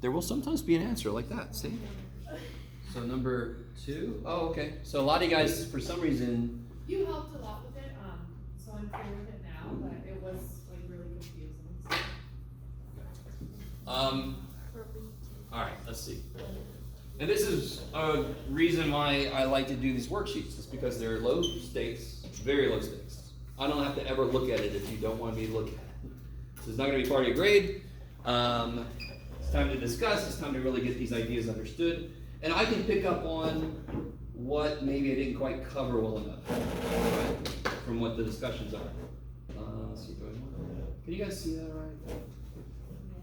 there will sometimes be an answer like that. See? So number 2. Oh, okay. So a lot of you guys, for some reason, you helped a lot with it, so I'm clear with it now, but it was like really confusing. All right, let's see. And this is a reason why I like to do these worksheets. It's because they're low stakes, very low stakes. I don't have to ever look at it if you don't want me to look at it. This is not going to be part of your grade. It's time to discuss. It's time to really get these ideas understood. And I can pick up on what maybe I didn't quite cover well enough, right, from what the discussions are. Let's see, can you guys see that all right?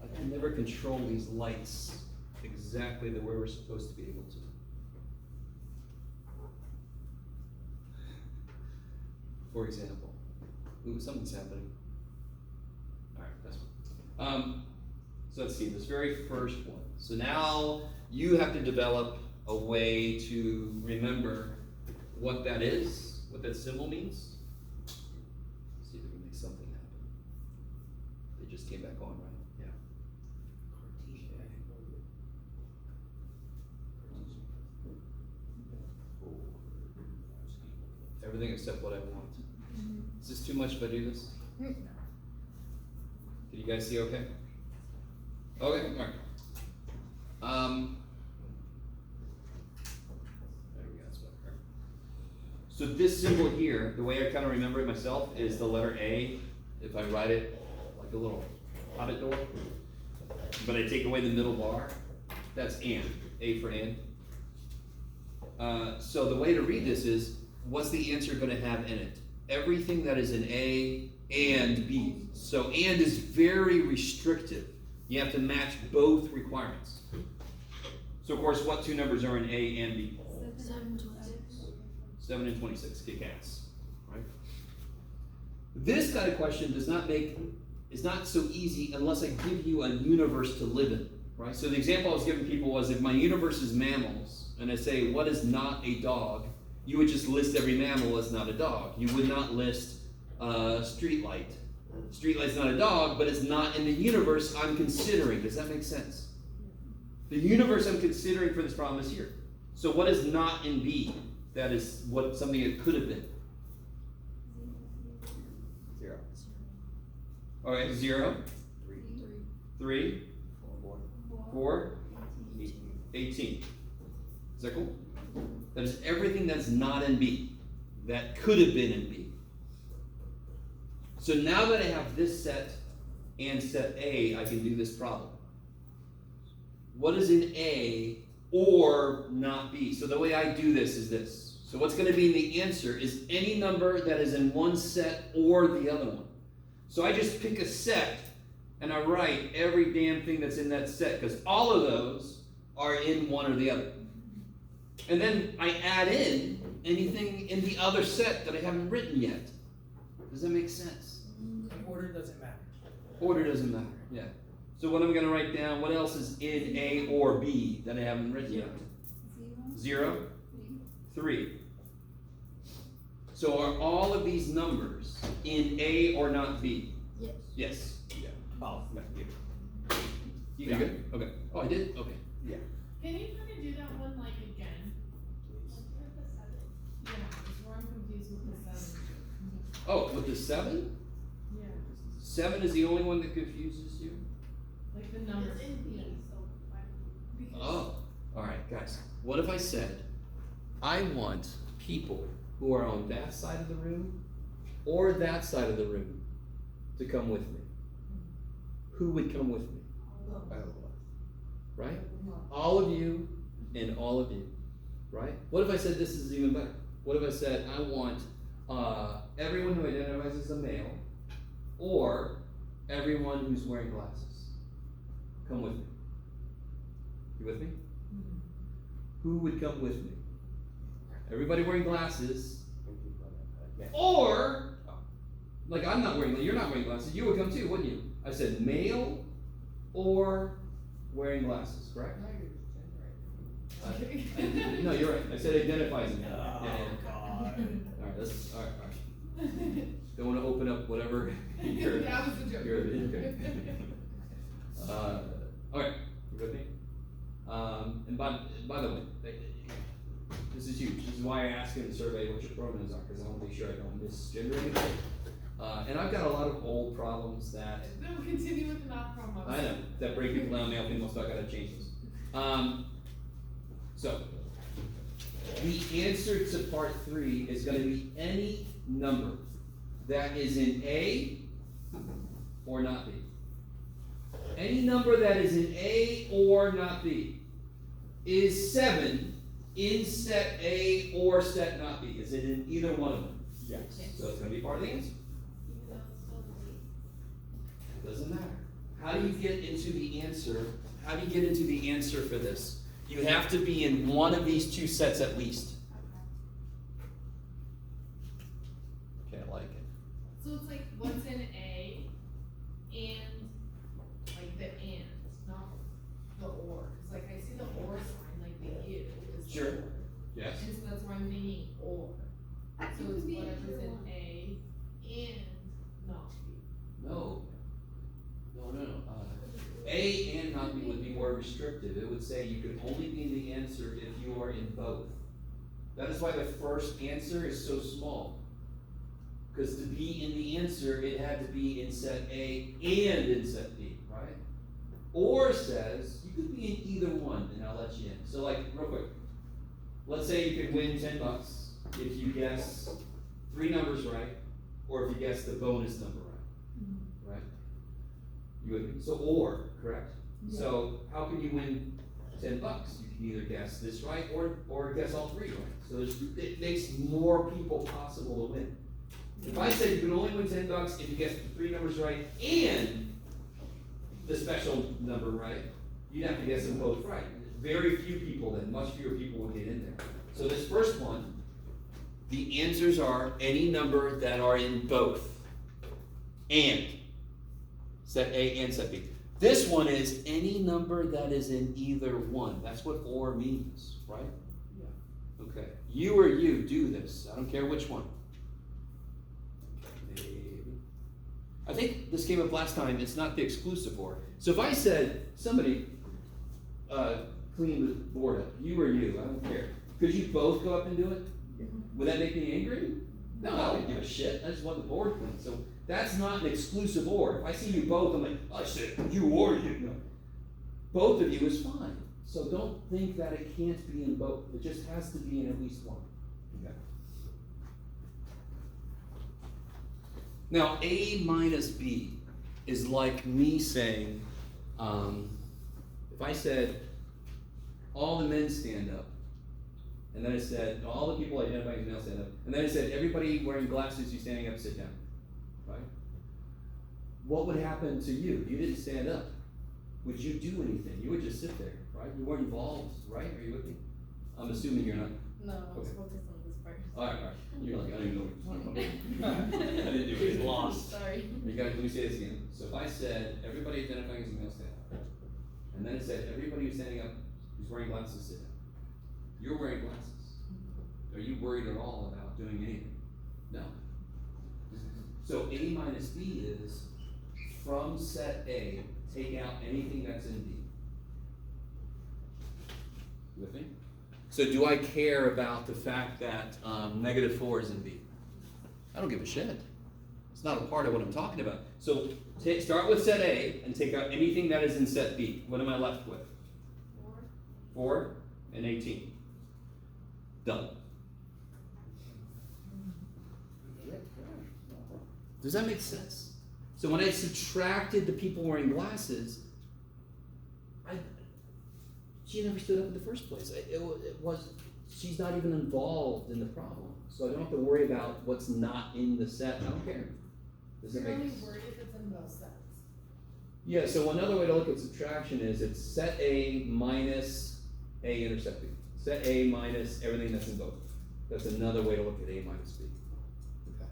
I can never control these lights exactly the way we're supposed to be able to. For example, ooh, something's happening. All right, that's one. So let's see, this very first one. So now you have to develop a way to remember what that is, what that symbol means. Let's see if we can make something happen. They just came back on, right? Yeah. Everything except what I want. Is this too much if I do this? Can you guys see okay? Okay, all right. There we go, that's better. So this symbol here, the way I kind of remember it myself, is the letter A. If I write it like a little hobbit door, but I take away the middle bar, that's and, A for and. So the way to read this is, what's the answer going to have in it? Everything that is in A and B. So and is very restrictive. You have to match both requirements. So of course, what two numbers are in A and B? 7 and 26. 7 and 26, kick ass, right? This kind of question is not so easy unless I give you a universe to live in, right? So the example I was giving people was, if my universe is mammals, and I say, what is not a dog? You would just list every mammal as not a dog. You would not list streetlight. Streetlight's not a dog, but it's not in the universe I'm considering. Does that make sense? The universe I'm considering for this problem is here. So what is not in B? That is what something it could have been. 0. All right, 0. 3. 4. 18. Is that cool? That is everything that's not in B. That could have been in B. So now that I have this set and set A, I can do this problem. What is in A or not B? So the way I do this is this. So what's going to be in the answer is any number that is in one set or the other one. So I just pick a set and I write every damn thing that's in that set, because all of those are in one or the other. And then I add in anything in the other set that I haven't written yet. Does that make sense? Order doesn't matter. Order doesn't matter, yeah. So what I'm going to write down, what else is in A or B that I haven't written yet? 0, 3. So are all of these numbers in A or not B? Yes. Yes. Yeah. Oh, no, You got it? Okay. Oh, I did? Okay. Yeah. Can you kind of do that one like again? Yeah, it's where I'm confused with the 7. Oh, with the 7? Yeah. 7 is the only one that confuses you? Like the numbers. Oh, all right, guys. What if I said, I want people who are on that side of the room or that side of the room to come with me? Who would come with me? Right? All of you and all of you. Right? What if I said this is even better? What if I said, I want everyone who identifies as a male or everyone who's wearing glasses? Come with me. You with me? Mm-hmm. Who would come with me? Everybody wearing glasses. Or, like you're not wearing glasses. You would come too, wouldn't you? I said male or wearing glasses, correct? No, you're right. I said identifies as male. Oh, Yeah. God. All right. Don't want to open up whatever. That was the joke. Okay. All right. You with me? And by the way, this is huge. This is why I ask in the survey what your pronouns are, because I want to be sure I don't misgender anything. And I've got a lot of old problems that Then we'll continue with the not promos. I know that break people down, male, female, so I gotta change this. So the answer to part 3 is going to be any number that is in A or not B. Any number that is in A or not B. Is 7 in set A or set not B? Is it in either one of them? Yes. So it's going to be part of the answer. Even though it's still It doesn't matter. How do you get into the answer? How do you get into the answer for this? You have to be in one of these 2 sets at least. Okay, I like it. So it's like what's in A and like the and, not the or. Cause like I see the or sign, like the U is the Sure. or. Yes? And so that's why I'm thinking or. So it's whatever's in A and not B. No. A and not B would be more restrictive. It would say you could only be in the answer if you are in both. That is why the first answer is so small. Because to be in the answer, it had to be in set A and in set B, right? Or says you could be in either one, and I'll let you in. So, like, real quick, let's say you could win $10 if you guess 3 numbers right, or if you guess the bonus number right. Right? You with me? So, or, correct? Yeah. So, how can you win $10? You can either guess this right or guess all 3 right. So, it makes more people possible to win. If I said you can only win $10 if you guess the 3 numbers right and the special number right, you'd have to guess them both right. Very few people then, much fewer people will get in there. So this first one, the answers are any number that are in both. And. Set A and set B. This one is any number that is in either one. That's what or means, right? Yeah. Okay. You or you do this. I don't care which one. I think this came up last time. It's not the exclusive or. So if I said somebody clean the board up, you or you, I don't care. Could you both go up and do it? Yeah. Would that make me angry? No, I wouldn't give a shit. I just want the board clean. So that's not an exclusive or. If I see you both, I'm like, I said you or you. No. Both of you is fine. So don't think that it can't be in both. It just has to be in at least one. Okay. Now, A minus B is like me saying, if I said, all the men stand up, and then I said, all the people identifying as male stand up, and then I said, everybody wearing glasses who's standing up, sit down, right? What would happen to you? You didn't stand up. Would you do anything? You would just sit there, right? You weren't involved, right? Are you with me? I'm assuming you're not. No, I was focused on this part. All right. You're like, I don't even know what you're talking about. I didn't do it. Lost. Sorry. Let me say this again. So if I said, everybody identifying as a male stand up, and then it said, everybody who's standing up who's wearing glasses sit down. You're wearing glasses. Are you worried at all about doing anything? No. So A minus B is, from set A, take out anything that's in B. You with me? So do I care about the fact that -4 is in B? I don't give a shit. It's not a part of what I'm talking about. So start with set A and take out anything that is in set B. What am I left with? 4 and 18. Done. Does that make sense? So when I subtracted the people wearing glasses, she never stood up in the first place. She's not even involved in the problem. So I don't have to worry about what's not in the set. I don't care. Does that You're make only sense? worried if it's in both sets. Yeah, so another way to look at subtraction is it's set A minus A intercept B. Set A minus everything that's in both. That's another way to look at A minus B. Okay.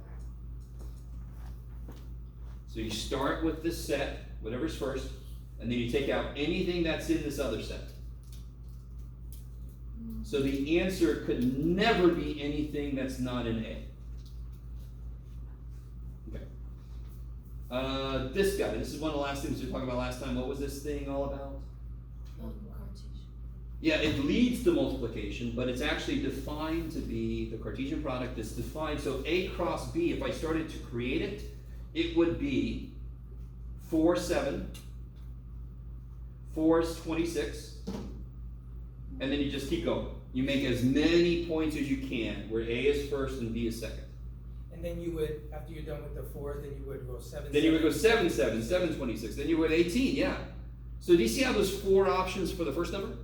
So you start with this set, whatever's first, and then you take out anything that's in this other set. So the answer could never be anything that's not in A. Okay. This guy, this is one of the last things we were talking about last time. What was this thing all about? Yeah, it leads to multiplication, but it's actually defined to be the Cartesian product is defined. So A cross B, if I started to create it, it would be 4, 7. 4 is 26. And then you just keep going. You make as many points as you can, where A is first and B is second. And then you would, after you're done with the 4, then you would go 7. Then you would go 7, 7, 7, 26. Then you would 18, yeah. So do you see how there's 4 options for the first number?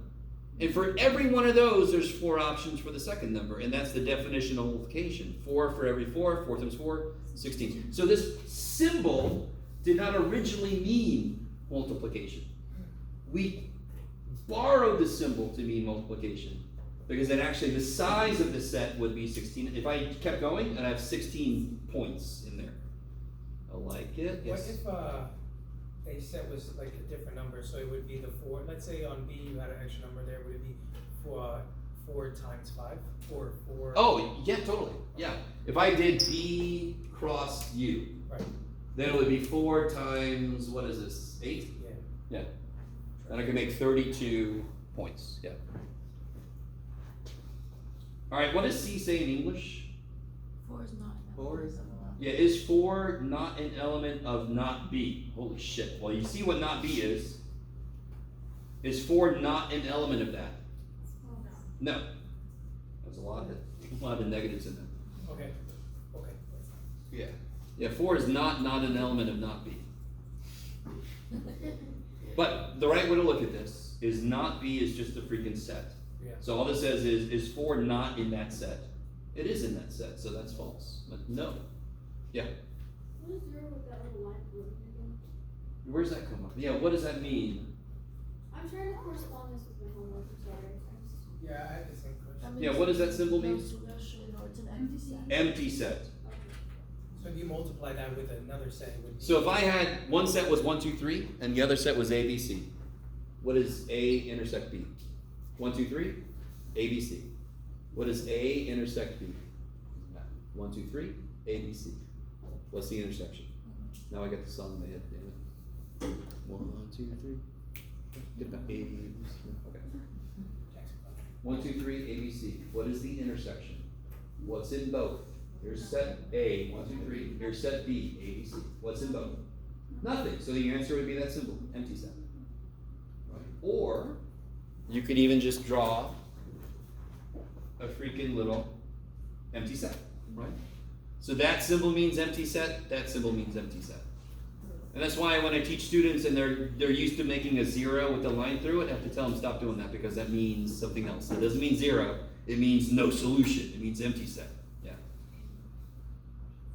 And for every one of those, there's 4 options for the second number. And that's the definition of multiplication. 4 for every 4, 4 times 4, 16. So this symbol did not originally mean multiplication. We borrowed the symbol to mean multiplication. Because then actually the size of the set would be 16. If I kept going, I'd have 16 points in there. I like it. Yes. What if a set was like a different number, so it would be the 4. Let's say on B you had an extra number there. Would it be 4 times 5 or 4? Oh yeah, totally. Yeah. If I did B cross U, Right. then it would be 4 times what is this? 8? Yeah. Yeah. And I can make 32 points. Yeah. All right. What does C say in English? 4 is not. 4 is. Yeah, is 4 not an element of not B? Holy shit. Well, you see what not B is. Is 4 not an element of that? No. There's a lot of negatives in there. Okay. Okay. Yeah. Yeah, 4 is not an element of not B. But the right way to look at this is not B is just a freaking set. Yeah. So all this says is 4 not in that set? It is in that set, so that's false. But no. Yeah. What is 0 with that little line through it again? Where's that come up? Yeah, what does that mean? I'm trying to correspond this with my homework, I'm sorry. Yeah, I had the same question. Yeah, what does that symbol mean? No solution, or it's an empty set. Empty set. So if you multiply that with another set, it would be. So if I had one set was 1, 2, 3, and the other set was A, B, C, what does A intersect B? 1, 2, 3, A, B, C. What does A intersect B? 1, 2, 3, A, B, C. What's the intersection? Now I got the song in my head, damn it. 1, 2, 3. Get back. A, B, C. Okay. 1, 2, 3, A, B, C. What is the intersection? What's in both? Here's set A, 1, 2, 3. Here's set B, A, B, C. What's in both? Nothing. So the answer would be that symbol, empty set. Right? Or you could even just draw a freaking little empty set, right? So that symbol means empty set, that symbol means empty set. And that's why when I teach students and they're used to making a 0 with the line through it, I have to tell them stop doing that because that means something else. It doesn't mean 0, it means no solution. It means empty set. Yeah.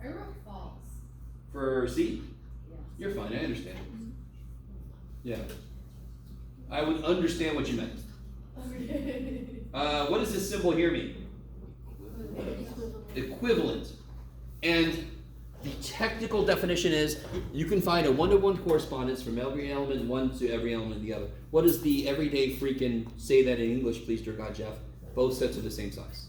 I wrote false. For C? Yeah. You're fine, I understand. Yeah. I would understand what you meant. What does this symbol here mean? Equivalent. And the technical definition is you can find a 1-to-1 correspondence from every element one to every element the other. What does the everyday freaking say that in English, please, dear God, Jeff? Both sets are the same size.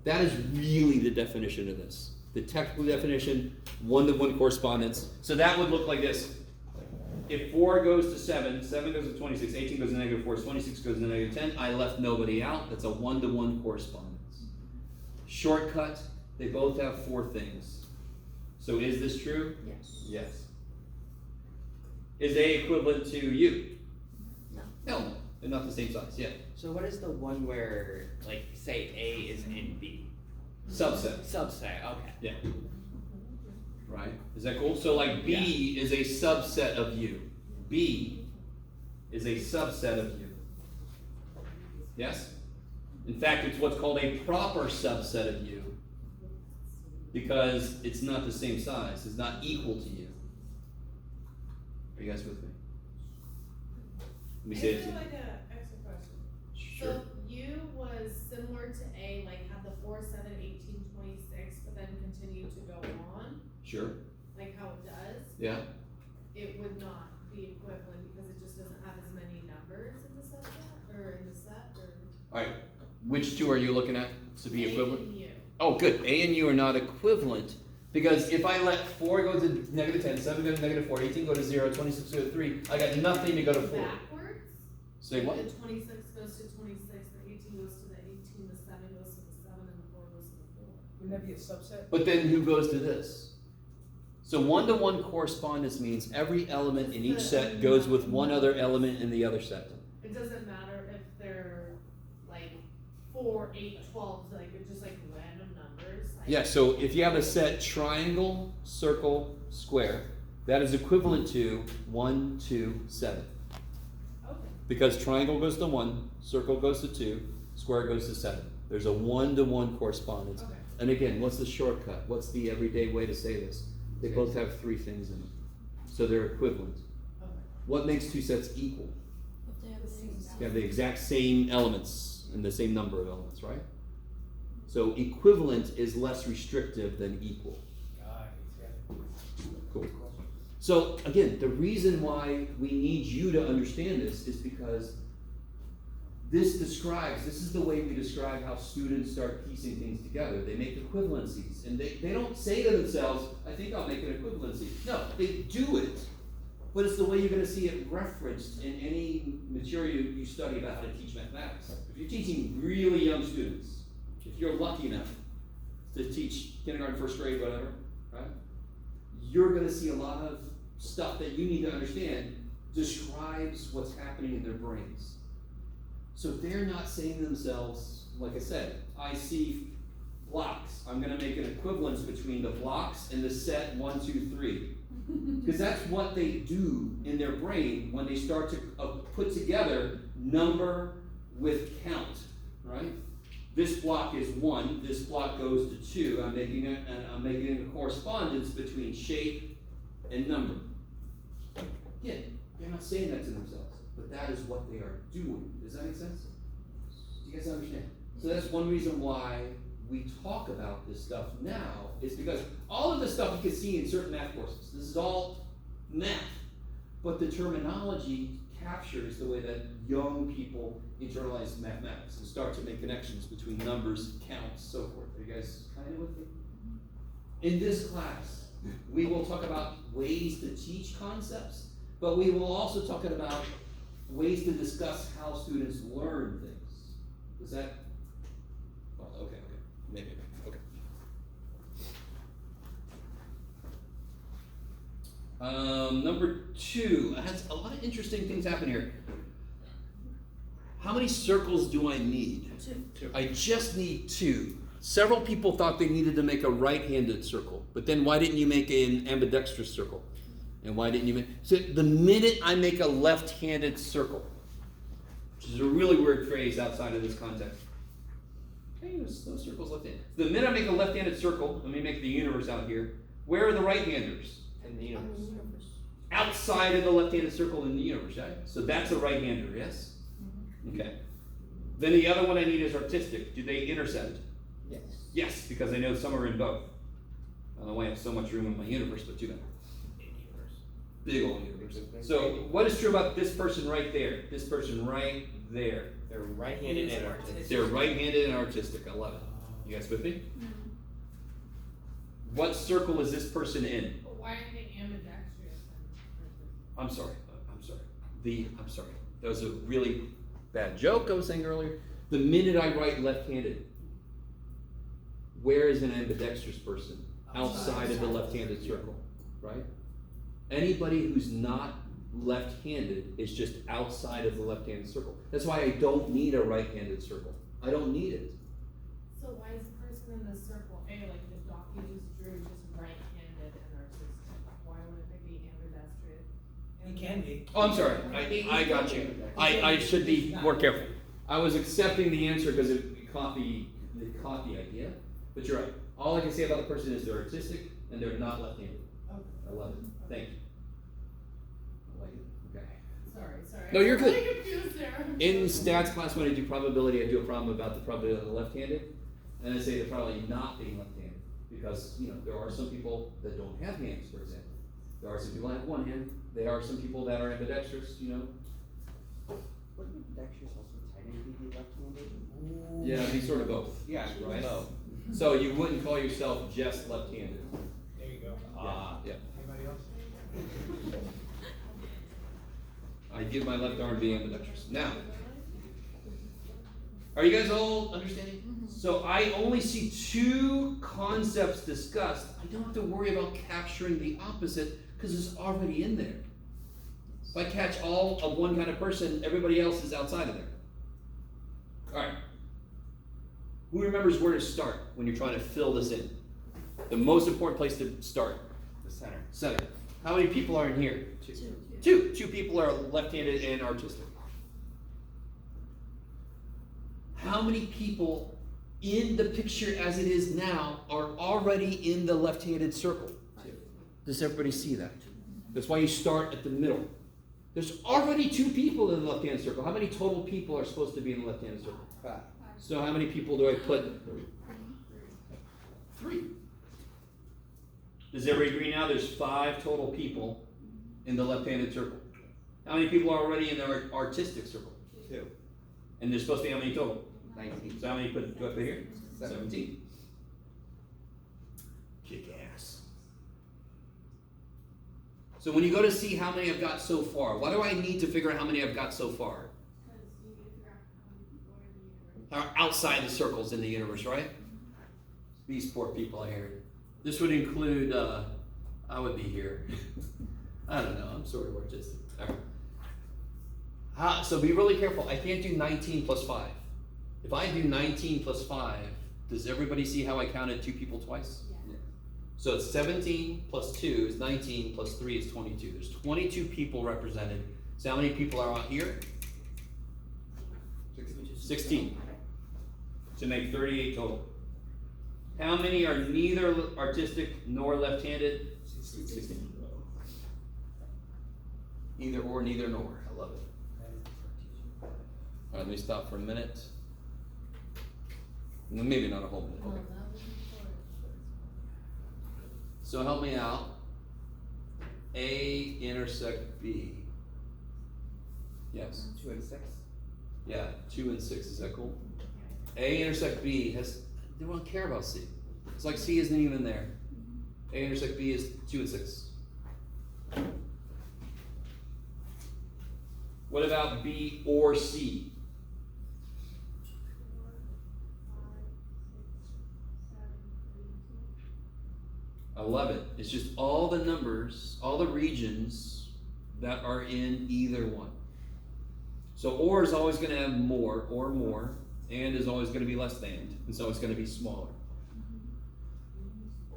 That is really the definition of this. The technical definition, 1-to-1 correspondence. So that would look like this. If 4 goes to 7, 7 goes to 26, 18 goes to -4, 26 goes to -10, I left nobody out. That's a 1-to-1 correspondence. Shortcut, they both have 4 things. So is this true? Yes. Yes. Is A equivalent to U? No. No, they're not the same size, yeah. So what is the one where, like, say A is in B? Subset. Subset, okay. Yeah. Right? Is that cool? So like B is a subset of U. B is a subset of U. Yes? In fact, it's what's called a proper subset of U because it's not the same size. It's not equal to U. Are you guys with me? Let me say it. I feel like an extra question. Sure. So U was similar to A, like had the 4, 7, 18, 26, but then continued to go on, Sure. like how it does. Yeah. It would not be equivalent because it just doesn't have as many numbers in the subset or in the set or. All right. Which two are you looking at to be A equivalent? and U. Oh, good. A and U are not equivalent because if I let 4 go to -10, 7 go to -4, 18 go to 0, 26 go to 3, I got nothing to go to 4. Backwards? Say what? The 26 goes to 26, the 18 goes to the 18, the 7 goes to the 7, and the 4 goes to the 4. Wouldn't that be a subset? But then who goes to this? So one-to-one correspondence means every element in each set goes with one other element in the other set. It doesn't matter if they're like 4, 8, 12, like it's just like random numbers. Like, Yeah, so if you have a set triangle, circle, square, that is equivalent to 1, 2, 7. Okay. Because triangle goes to 1, circle goes to 2, square goes to 7. There's a one-to-one correspondence. Okay. And again, what's the shortcut? What's the everyday way to say this? They both have 3 things in them. So they're equivalent. Okay. What makes 2 sets equal? If they have the same They have the exact same elements and the same number of elements, right? So equivalent is less restrictive than equal. God, he's got Cool. So again, the reason why we need you to understand this is because this is the way we describe how students start piecing things together. They make equivalencies, and they don't say to themselves, I think I'll make an equivalency. No, they do it. But it's the way you're going to see it referenced in any material you study about how to teach mathematics. If you're teaching really young students, if you're lucky enough to teach kindergarten, first grade, whatever, right? You're going to see a lot of stuff that you need to understand describes what's happening in their brains. So they're not saying to themselves, like I said, I see blocks. I'm going to make an equivalence between the blocks and the set 1, 2, 3. Because that's what they do in their brain when they start to put together number with count, right? This block is 1, this block goes to 2. I'm making a correspondence between shape and number. Again, they're not saying that to themselves, but that is what they are doing. Does that make sense? Do you guys understand? So that's one reason why we talk about this stuff now, is because all of this stuff you can see in certain math courses. This is all math, but the terminology captures the way that young people internalize mathematics and start to make connections between numbers, counts, so forth. Are you guys kind of with me? In this class, we will talk about ways to teach concepts, but we will also talk about ways to discuss how students learn things. Is that? Well, okay. Maybe. Okay. Number 2 has a lot of interesting things happen here. How many circles do I need? 2. I just need 2. Several people thought they needed to make a right-handed circle, but then why didn't you make an ambidextrous circle? And why didn't you make... So the minute I make a left-handed circle, which is a really weird phrase outside of this context. Hey, those circles left-handed. The minute I make a left-handed circle, let me make the universe out here. Where are the right-handers? In the universe. Outside of the left-handed circle in the universe, right? So that's a right-hander, yes? Okay. Then the other one I need is artistic. Do they intersect? Yes. Yes, because I know some are in both. I don't know why I have so much room in my universe, but too bad. Big old universe. So what is true about this person right there? This person right there. They're right-handed and artistic. They're right-handed and artistic. I love it. You guys with me? What circle is this person in? But why aren't they ambidextrous? I'm sorry. That was a really bad joke I was saying earlier. The minute I write left-handed, where is an ambidextrous person? Outside of the left-handed circle, right? Anybody who's not left-handed is just outside of the left-handed circle. That's why I don't need a right-handed circle. I don't need it. So why is the person in the circle A, like the doc you just drew, just right-handed and artistic? Why wouldn't they be ambidextrous? It can be. Oh, I'm sorry. I got you. I should be more careful. I was accepting the answer because it caught the idea, but you're right. All I can say about the person is they're artistic and they're not left-handed. Okay. I love it. Thank you. I like it. Okay. Sorry. No, you're good. I'm really confused there. In stats class, when I do probability, I do a problem about the probability of the left-handed, and I say the probability not being left-handed because there are some people that don't have hands, for example. There are some people that have one hand. There are some people that are ambidextrous. Wouldn't ambidextrous also technically be left-handed? Yeah, be sort of both. Yeah, right. both. So you wouldn't call yourself just left-handed. There you go. Yeah. Anybody else? I give my left arm being ambidextrous. Now, are you guys all understanding? So I only see two concepts discussed. I don't have to worry about capturing the opposite because it's already in there. If I catch all of one kind of person, everybody else is outside of there. All right. Who remembers where to start when you're trying to fill this in? The most important place to start. The center. Center. How many people are in here? Two. Two people are left-handed and artistic. How many people in the picture as it is now are already in the left-handed circle? Does everybody see that? That's why you start at the middle. There's already two people in the left-hand circle. How many total people are supposed to be in the left-hand circle? 5. So how many people do I put? 3. Does everybody agree now there's 5 total people in the left-handed circle? How many people are already in the artistic circle? 2. And there's supposed to be how many total? 19. So how many do I put here? 17. 17. Kick ass. So when you go to see how many I've got so far, what do I need to figure out how many I've got so far? Are outside the circles in the universe, right? These poor people I hear. This would include, I would be here. I don't know, I'm sort of artistic. All right. So be really careful. I can't do 19 plus 5. If I do 19 plus 5, does everybody see how I counted 2 people twice? Yeah. So it's 17 plus 2 is 19 plus 3 is 22. There's 22 people represented. So how many people are out here? 16. To make 38 total. How many are neither artistic nor left-handed? 16. Either or, neither nor. I love it. All right, let me stop for a minute. Maybe not a whole minute. Okay. So help me out. A intersect B. Yes. 2 and 6. Yeah, 2 and 6. Is that cool? A intersect B has. They don't care about C. It's like C isn't even there. A intersect B is 2 and 6. What about B or C? 11. It's just all the numbers, all the regions that are in either one. So or is always going to have more or more, and is always going to be less than, and so it's going to be smaller.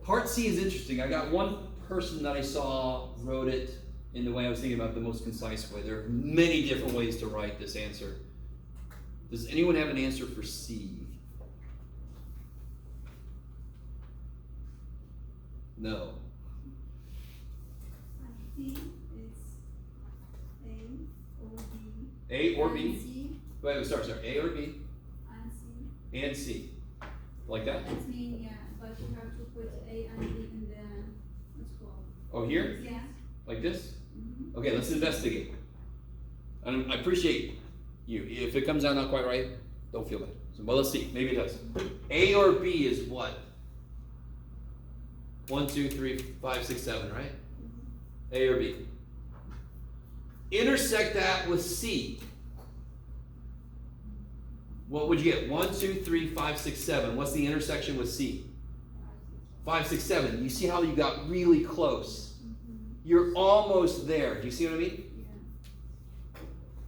Part C is interesting. I got one person that I saw wrote it in the way I was thinking about the most concise way. There are many different ways to write this answer. Does anyone have an answer for C? No. I think it's A or B. A or and B? C Wait, sorry. A or B and C. and C. Like that? That means, yeah, but you have to put A and B in the squad. Oh, here? Yeah. Like this? Mm-hmm. Okay, let's investigate. And I appreciate you. If it comes out not quite right, don't feel bad. So, well, let's see. Maybe it does. A or B is what? 1, 2, 3, 5, 6, 7, right? A or B. Intersect that with C. What would you get? 1, 2, 3, 5, 6, 7. What's the intersection with C? 5, 6, 7. You see how you got really close? You're almost there. Do you see what I mean?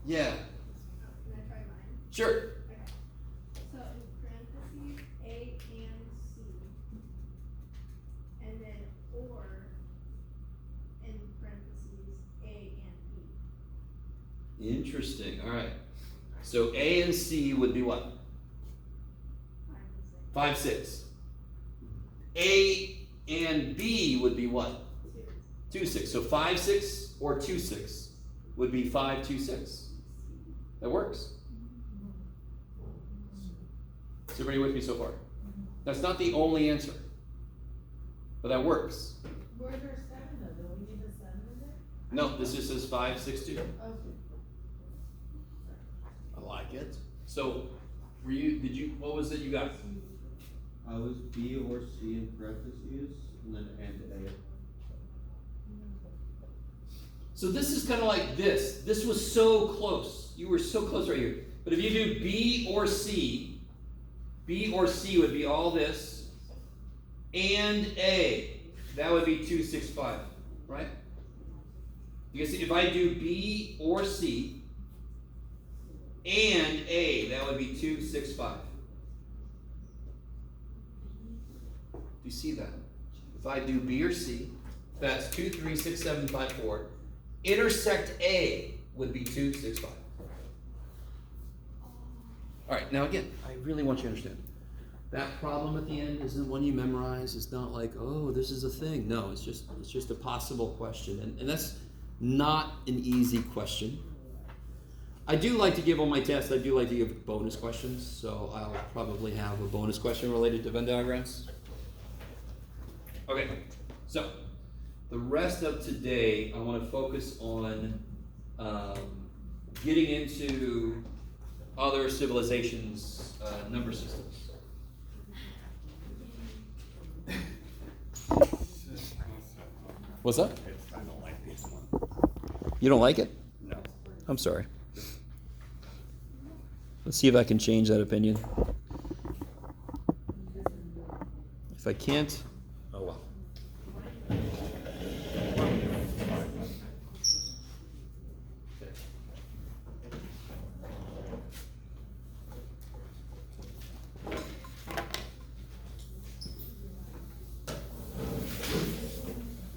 Yeah. Can I try mine? Sure. Okay. So in parentheses, A and C. And then or in parentheses, A and B. Interesting. All right. So A and C would be what? 5, 6. A and B would be what? 2, 6. So 5, 6 or 2, 6 would be 5, 2, 6. That works. Is everybody with me so far? That's not the only answer, but that works. Were there 7 though? Don't we need a 7 in there? No, this just says 5, 6, 2. Okay. I like it. So, what was it you got? I was B or C in parentheses, and then and A. So this is kind of like this. This was so close. You were so close right here. But if you do B or C would be all this, and A, that would be 265, right? You can see if I do B or C and A, that would be 265. Do you see that? If I do B or C, that's 2, 3, 6, 7, 5, 4. Intersect A would be 265. All right, now again, I really want you to understand. That problem at the end isn't one you memorize. It's not like, oh, this is a thing. No, it's just a possible question. And that's not an easy question. I do like to give on my tests, I do like to give bonus questions. So I'll probably have a bonus question related to Venn diagrams. Okay, so the rest of today, I want to focus on getting into other civilizations' number systems. What's up? I don't like this one. You don't like it? No. I'm sorry. Let's see if I can change that opinion. If I can't, oh well.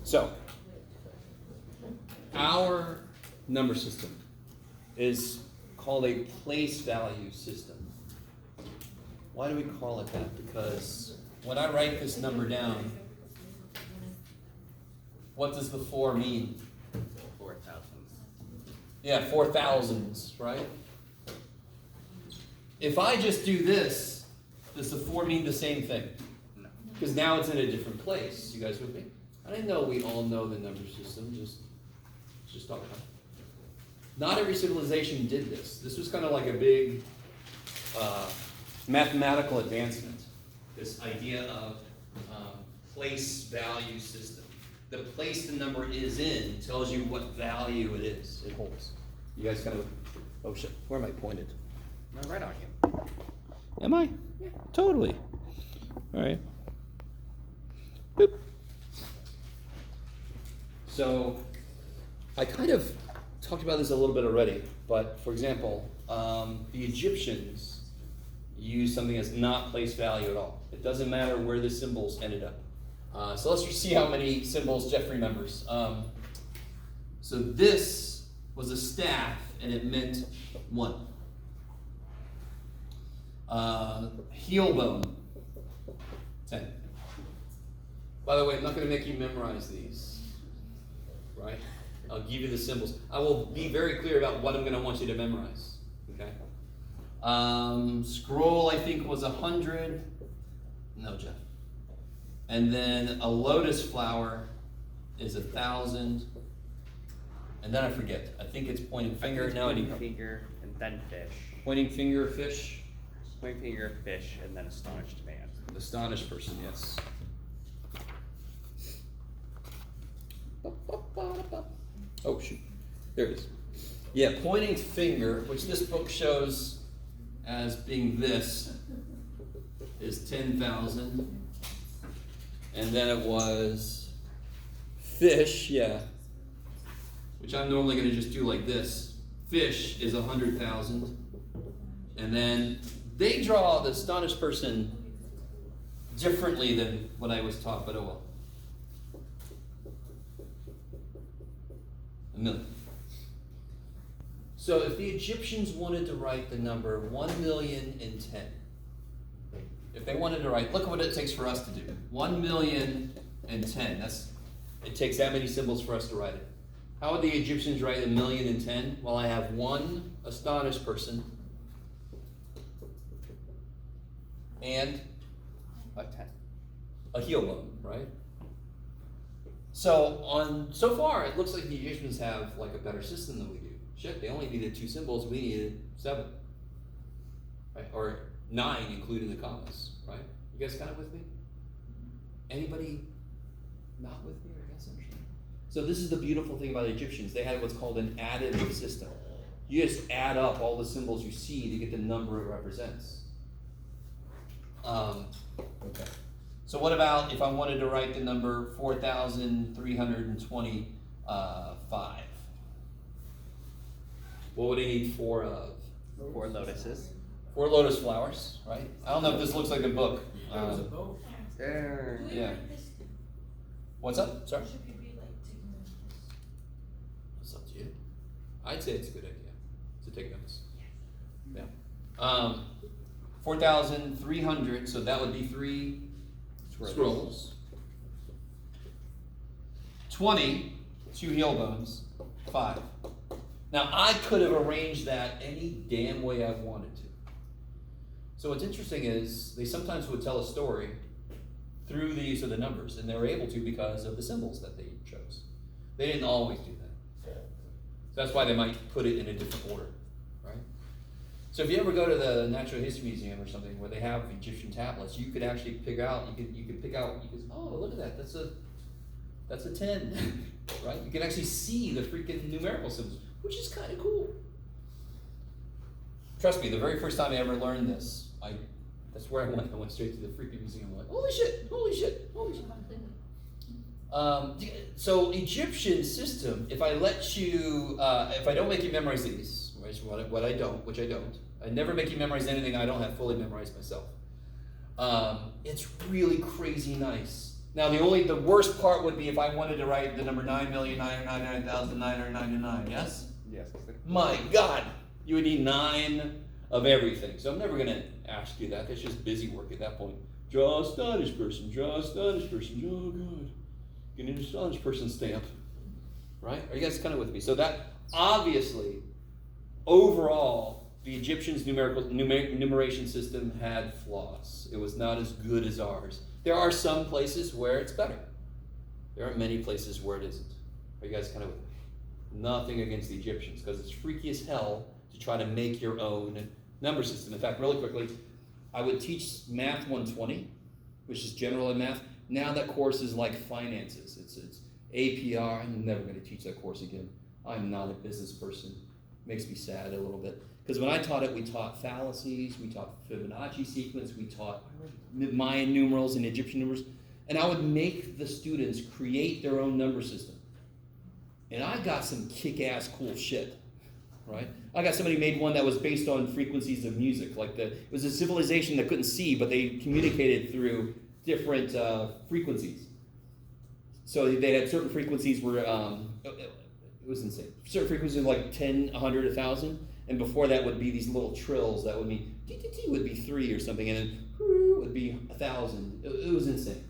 So, our number system is called a place value system. Why do we call it that? Because when I write this number down, what does the 4 mean? 4,000. Yeah, 4,000s, right? If I just do this, does the 4 mean the same thing? No. Because now it's in a different place. You guys with me? I didn't know we all know the number system, just talk about it. Not every civilization did this. This was kind of like a big mathematical advancement. This idea of place value system. The place the number is in tells you what value it is, it holds. You guys kind of, oh shit, where am I pointed? I'm right on you. Am I? Yeah. Totally. All right. Boop. So, I kind of talked about this a little bit already, but for example, the Egyptians used something that's not place value at all. It doesn't matter where the symbols ended up. So let's just see how many symbols Jeff remembers. So this was a staff, and it meant 1. Heel bone, 10. By the way, I'm not going to make you memorize these, right? I'll give you the symbols. I will be very clear about what I'm going to want you to memorize, okay? Scroll, I think, was 100. No, Jeff. And then a lotus flower is 1,000. And then I forget. I think it's pointing finger. Now I need Pointing finger and then fish. pointing finger, fish. Pointing finger, fish, and then astonished man. Astonished person, yes. Oh shoot, there it is. Yeah, pointing finger, which this book shows as being this, is 10,000. And then it was fish, yeah, which I'm normally going to just do like this. Fish is 100,000. And then they draw the astonished person differently than what I was taught, but oh well. 1,000,000. So if the Egyptians wanted to write the number 1,000,010, if they wanted to write, look at what it takes for us to do. 1,000,010. It takes that many symbols for us to write it. How would the Egyptians write 1,000,010? Well, I have one astonished person and A 10. a heel bone, right? So far, it looks like the Egyptians have like a better system than we do. Shit, they only needed 2 symbols. We needed 7, right? Or 9, including the commas, right? You guys kind of with me? Anybody not with me? Or guess understand? So this is the beautiful thing about the Egyptians. They had what's called an additive system. You just add up all the symbols you see to get the number it represents. Okay. So what about if I wanted to write the number 4,325? What would I need 4 of? 4 lotuses. 4 lotus flowers, right? I don't know if this looks like a book. There was a boat. There. Yeah. What's up? Sorry? Should we be like taking notes? It's up to you. I'd say it's a good idea to take notes. Yeah. 4,300, so that would be 3 scrolls. 20, 2 heel bones, 5. Now, I could have arranged that any damn way I wanted to. So what's interesting is they sometimes would tell a story through the use of the numbers, and they were able to because of the symbols that they chose. They didn't always do that. So that's why they might put it in a different order, right? So if you ever go to the Natural History Museum or something where they have Egyptian tablets, you could actually pick out, you could oh, look at that, that's a 10, right? You can actually see the freaking numerical symbols, which is kind of cool. Trust me, the very first time I ever learned this, that's where I went. I went straight to the freaking museum. I'm like, holy shit, holy shit, holy shit. So Egyptian system, if I let you, if I don't make you memorize these, which I don't. I never make you memorize anything I don't have fully memorized myself. It's really crazy nice. Now the worst part would be if I wanted to write the number 9,999,999, yes? Yes. My God, you would need 9 of everything. So I'm never gonna ask you that. That's just busy work at that point. Draw astonished person, draw astonished person, oh God. Get an astonished person stamp. Right? Are you guys kind of with me? So that obviously, overall, the Egyptians' numeration system had flaws. It was not as good as ours. There are some places where it's better. There are many places where it isn't. Are you guys kind of with me? Nothing against the Egyptians, because it's freaky as hell to try to make your own number system. In fact, really quickly, I would teach Math 120, which is general in math. Now that course is like finances. It's APR. I'm never going to teach that course again. I'm not a business person. Makes me sad a little bit. Because when I taught it, we taught fallacies, we taught Fibonacci sequence, we taught Mayan numerals and Egyptian numerals, and I would make the students create their own number system. And I got some kick-ass cool shit, right? I got somebody made one that was based on frequencies of music. It was a civilization that couldn't see, but they communicated through different frequencies. So they had certain frequencies where, it was insane. Certain frequencies like 10, 100, 1,000, and before that would be these little trills that would mean t would be 3 or something, and then would be 1,000. It was insane.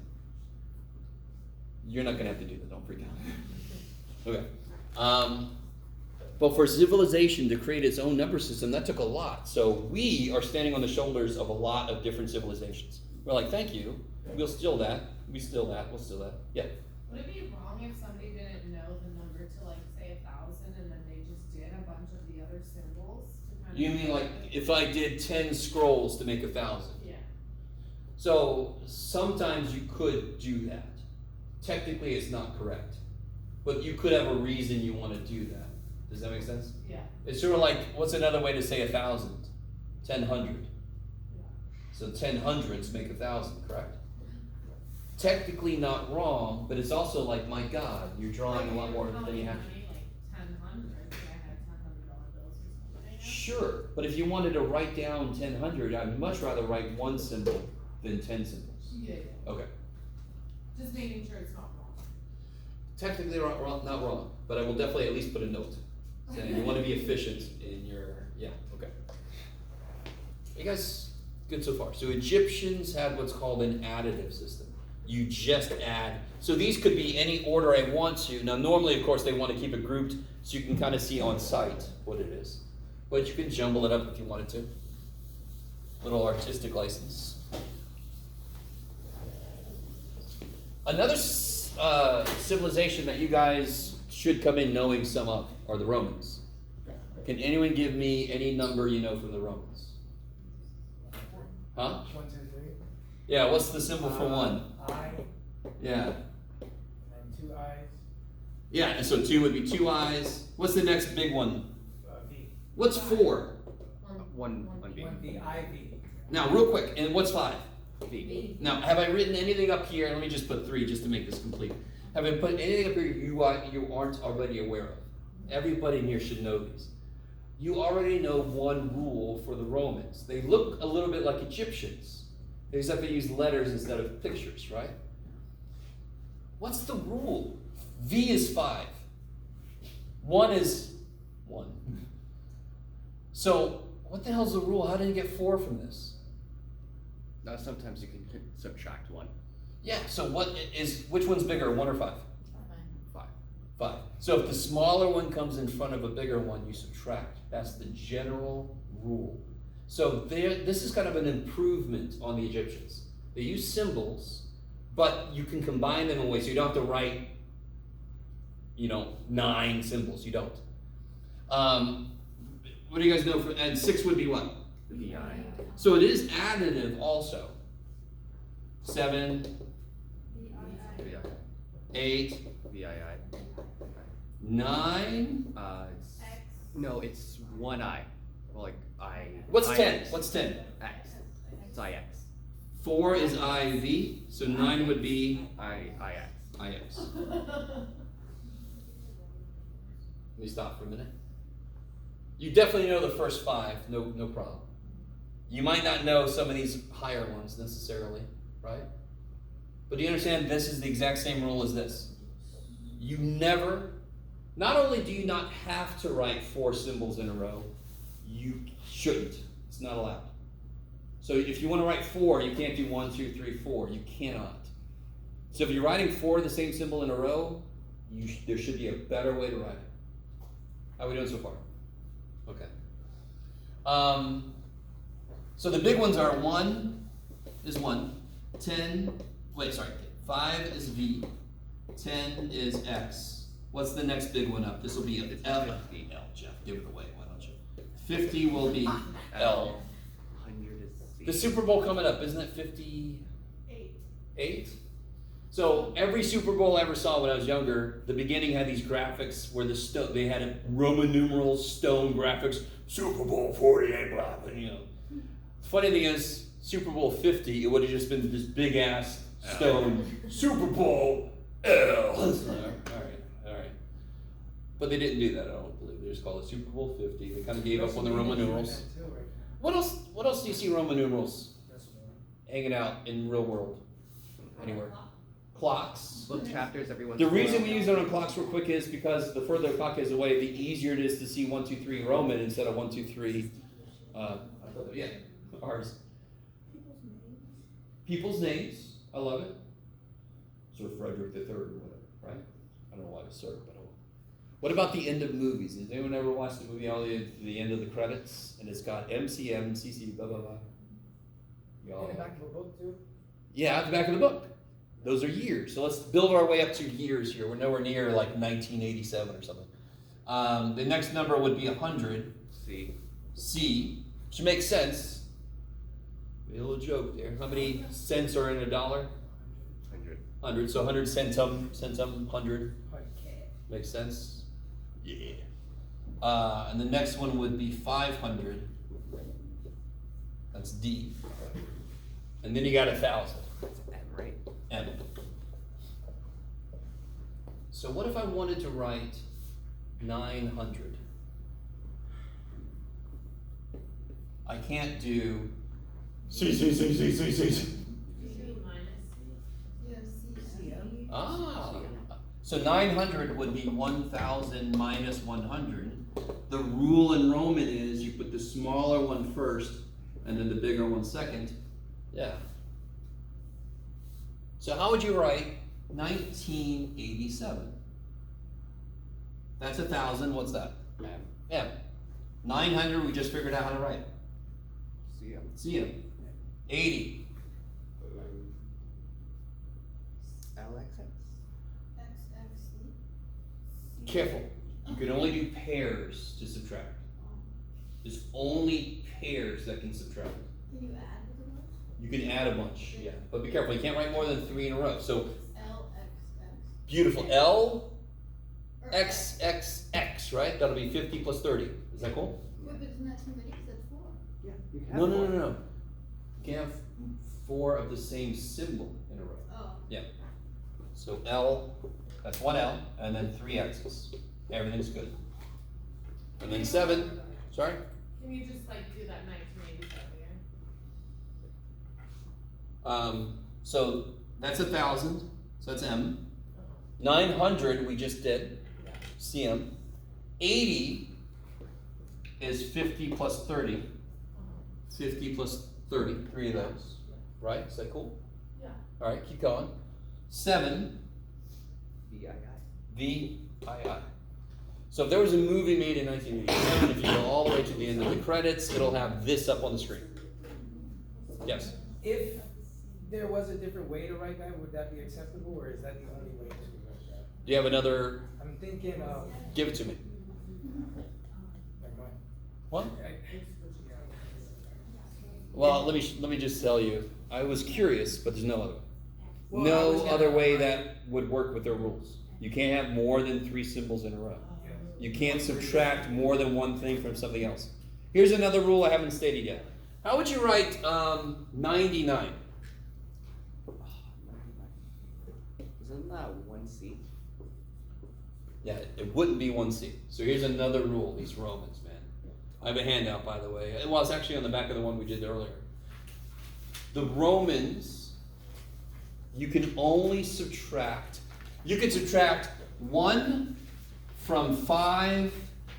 You're not gonna have to do that. Don't freak out. Okay. But for civilization to create its own number system, that took a lot. So we are standing on the shoulders of a lot of different civilizations. We're like, thank you. We'll steal that. We'll steal that. Yeah. Would it be wrong if somebody didn't know the number to like say 1,000 and then they just did a bunch of the other symbols? To kind You of mean like if I did 10 scrolls to make 1,000? Yeah. So sometimes you could do that. Technically, it's not correct, but you could have a reason you want to do that. Does that make sense? Yeah. It's sort of like, what's another way to say 1,000? 1,000. Yeah. So 10 hundreds make 1,000, correct? Technically not wrong, but it's also like, my God, you're drawing a lot more than you have. Money, like 1,000, I had $100 bills or something. Sure, but if you wanted to write down 1,000, I'd much rather write one symbol than 10 symbols. Yeah. Okay. Just making sure it's not wrong. Technically not wrong, but I will definitely at least put a note saying you want to be efficient in your, yeah, okay. You guys good so far? So Egyptians had what's called an additive system. You just add. So these could be any order I want to. Now normally, of course, they want to keep it grouped so you can kind of see on site what it is. But you can jumble it up if you wanted to. Little artistic license. Another civilization that you guys should come in knowing some of are the Romans. Can anyone give me any number you know from the Romans? Huh? 1, 2, 3. Yeah, what's the symbol for 1? I. Yeah. And 2 I's. Yeah, and so 2 would be 2 i's. What's the next big one? V. What's 4? One B. 1V, IV. Now, real quick, and what's 5? B. Now, have I written anything up here? Let me just put 3 just to make this complete. Have I put anything up here you aren't already aware of? Everybody in here should know these. You already know one rule for the Romans. They look a little bit like Egyptians, except they use letters instead of pictures, right? What's the rule? V is 5. 1 is 1. So, what the hell's the rule? How did you get 4 from this? Now sometimes you can subtract 1. Yeah, so which one's bigger, 1 or 5? 5. 5. So if the smaller one comes in front of a bigger one, you subtract. That's the general rule. So this is kind of an improvement on the Egyptians. They use symbols, but you can combine them in ways so you don't have to write, 9 symbols. You don't. What do you guys know? And 6 would be what? VI. So it is additive also. 7, VI. 8, VII. 9. It's 1 I. Well, like I. What's I 10? X. What's 10? X. It's IX. 4 is IV, so 9 would be IX. IX. Let me stop for a minute. You definitely know the first 5, no problem. You might not know some of these higher ones necessarily, right? But do you understand this is the exact same rule as this? You never, not only do you not have to write 4 symbols in a row, you shouldn't. It's not allowed. So if you want to write 4, you can't do 1, 2, 3, 4. You cannot. So if you're writing 4 the same symbol in a row, there should be a better way to write it. How are we doing so far? Okay. So the big ones are 1 is 1, 5 is V, 10 is X. What's the next big one up? This will be a L. L, Jeff, give it away, why don't you? 50 will be L. 100 is C. The Super Bowl coming up, isn't it 58? So every Super Bowl I ever saw when I was younger, the beginning had these graphics where they had Roman numerals, stone graphics, Super Bowl 48, blah, blah, Funny thing is, Super Bowl 50, it would have just been this big ass stone, Super Bowl L. All right. But they didn't do that, I don't believe. They just called it Super Bowl 50. They kind of gave up on the Roman numerals. What else do you see Roman numerals hanging out in real world? Anywhere? Clocks. Book chapters every once The in a while. reason we use it on clocks real quick is because the further the clock is away, the easier it is to see 1, 2, 3 Roman instead of 1, 2, 3. Ours. People's names. I love it. Sir Frederick III or whatever, right? I don't know why it's Sir, but I will. What about the end of movies? Has anyone ever watched the movie all the way to the end of the credits? And it's got MCM, CC, blah, blah, blah. In the back of a book too? Yeah, at the back of the book. Those are years. So let's build our way up to years here. We're nowhere near like 1987 or something. The next number would be 100. C. Which makes sense. A little joke there. How many cents are in a dollar? 100. So 100 centum, 100. Makes sense? Yeah. And the next one would be 500. That's D. And then you got 1,000. That's M, right? M. So what if I wanted to write 900? I can't do C. Ah. So 900 would be 1,000 minus 100. The rule in Roman is you put the smaller one first and then the bigger one second. Yeah. So how would you write 1987? That's 1,000. What's that? M. 900, we just figured out how to write. CM. 80. LXX. Careful. You can only do pairs to subtract. There's only pairs that can subtract. Can you add the numbers? You can add a bunch, yeah. But be careful, you can't write more than 3 in a row. So LXX. beautiful. L X, X, X, right? That'll be 50 plus 30. Is that cool? Wait, but isn't that too many? 'Cause that's 4. Yeah, you can have No, no, four. no, no. You can't have 4 of the same symbol in a row. Oh. So L, that's one L, and then 3 X's. Everything's good. And then 7, sorry? Can you just like do that 1987 again? So that's 1,000, so that's M. 900 we just did, CM. 80 is 50 plus 30. 50 plus 30, 3 of those, right? Is that cool? Yeah. All right, keep going. 7, VII. VII. So if there was a movie made in 1987, if you go all the way to the end of the credits, it'll have this up on the screen. Yes? If there was a different way to write that, would that be acceptable, or is that the only way to write that? Do you have another? I'm thinking of, Give it to me. never mind. What? Yeah. Well, let me just tell you. I was curious, but there's no other way. Well, I was No gonna other way write- that would work with their rules. You can't have more than 3 symbols in a row. Yeah. You can't subtract more than one thing from something else. Here's another rule I haven't stated yet. How would you write 99? Isn't that 1C? Yeah, it wouldn't be 1C. So here's another rule, these Romans, man. I have a handout, by the way. Well, it's actually on the back of the one we did earlier. The Romans, you can only subtract, you can subtract 1 from 5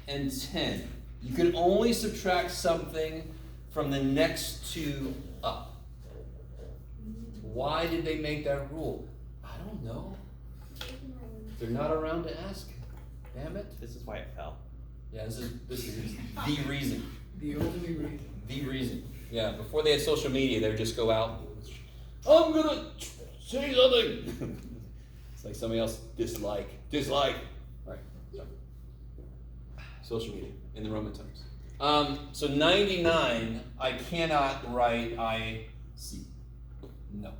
and 10. You can only subtract something from the next 2 up. Why did they make that rule? I don't know. They're not around to ask. Damn it. This is why it fell. Yeah, this is the reason. The only reason. The reason. Yeah, before they had social media, they would just go out. I'm gonna say something. It's like somebody else dislike. All right. Sorry. Social media in the Roman times. So 99, I cannot write IC. No.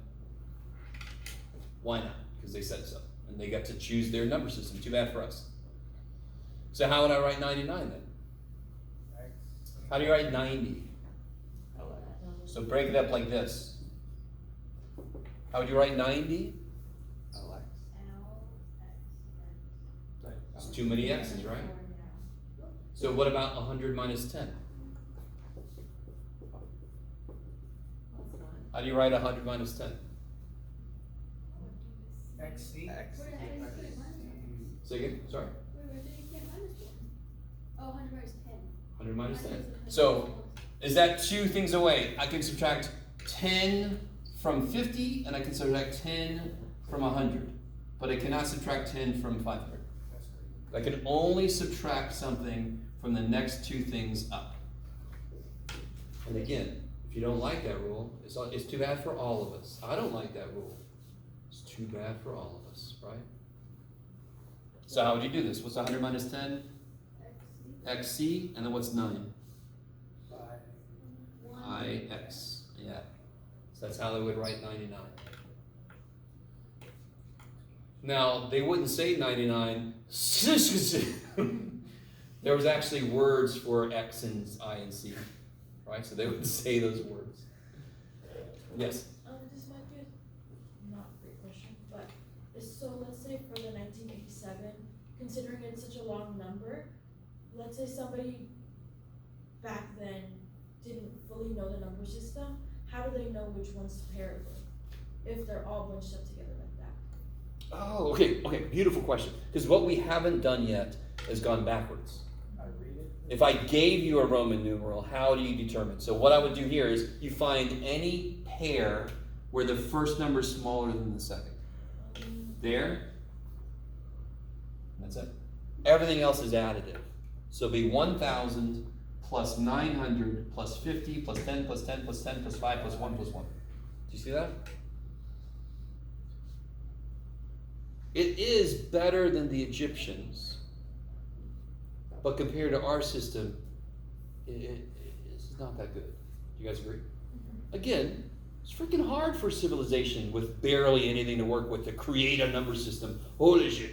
Why not? Because they said so, and they got to choose their number system. Too bad for us. So how would I write 99 then? How do you write 90? So break it up like this. How would you write 90? LX. It's too many X's, right? So what about 100 minus 10? How do you write 100 minus 10? XC. X. Say again, sorry? Wait, then you can't minus 1. Oh, 100 minus 10. 100 minus 10. So is that 2 things away? I can subtract 10 from 50 and I can subtract 10 from 100. But I cannot subtract 10 from 500. I can only subtract something from the next 2 things up. And again, if you don't like that rule, it's too bad for all of us. I don't like that rule. It's too bad for all of us, right? So how would you do this? What's 100 minus 10? XC, and then what's 9? IX. Yeah. So that's how they would write 99. Now, they wouldn't say 99. There was actually words for X and I and C, right? So they wouldn't say those words. Yes? This might be not a great question, but so let's say for the 1987, considering it's such a long number, let's say somebody back then didn't fully know the number system, how do they know which ones to pair it with if they're all bunched up together like that? Oh, okay, beautiful question. Because what we haven't done yet is gone backwards. I read it. If I gave you a Roman numeral, how do you determine? So what I would do here is you find any pair where the first number is smaller than the second. There. That's it. Everything else is additive. So it'll be 1,000 plus 900 plus 50 plus 10 plus 10 plus 10 plus 5 plus 1 plus 1. Do you see that? It is better than the Egyptians, but compared to our system, it's not that good. Do you guys agree? Again, it's freaking hard for civilization with barely anything to work with to create a number system. Holy shit.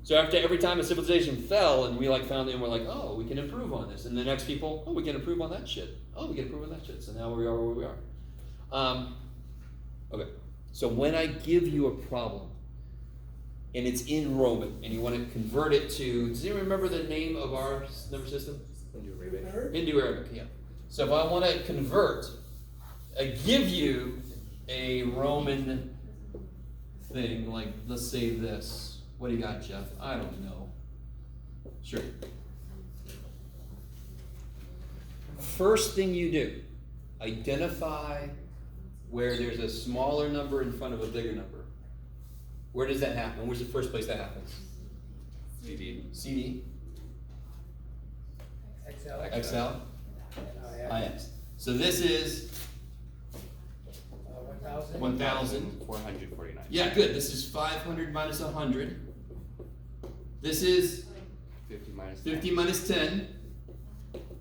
So after every time a civilization fell and we like found it and we're like, oh, we can improve on this. And the next people, oh, we can improve on that shit. Oh, we can improve on that shit. So now we are where we are. Okay. So when I give you a problem and it's in Roman and you want to convert it to, does anyone remember the name of our number system? Hindu Arabic, yeah. So if I want to convert, I give you a Roman thing, like let's say this. What do you got, Jeff? I don't know. Sure. First thing you do, identify where there's a smaller number in front of a bigger number. Where does that happen? Where's the first place that happens? CD. CD. XL. XL. Yeah. IX. So this is 1,000. 1,000. 449. Yeah, good. This is 500 minus 100. This is 50 minus 50 10. minus 10.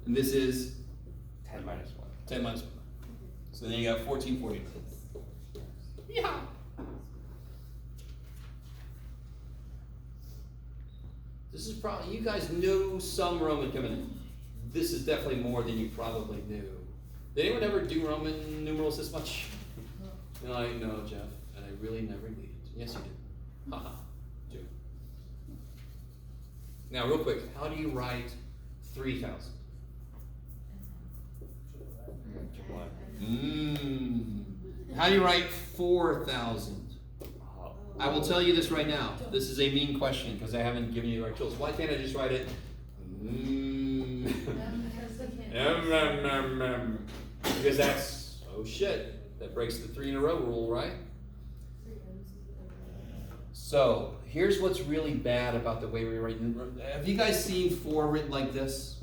And this is 10 minus 1. 10 minus 1. So then you got 1449. Yeah. This is probably, you guys knew some Roman coming in. This is definitely more than you probably knew. Did anyone ever do Roman numerals this much? No, I know, Jeff, and I really never needed. Yes, you did. Haha. Do. Now, real quick, how do you write 3,000? How do you write 4,000? I will tell you this right now. This is a mean question because I haven't given you the right tools. Why can't I just write it? Because that's, oh shit, that breaks the 3 in a row rule, right? So here's what's really bad about the way we write. Have you guys seen 4 written like this?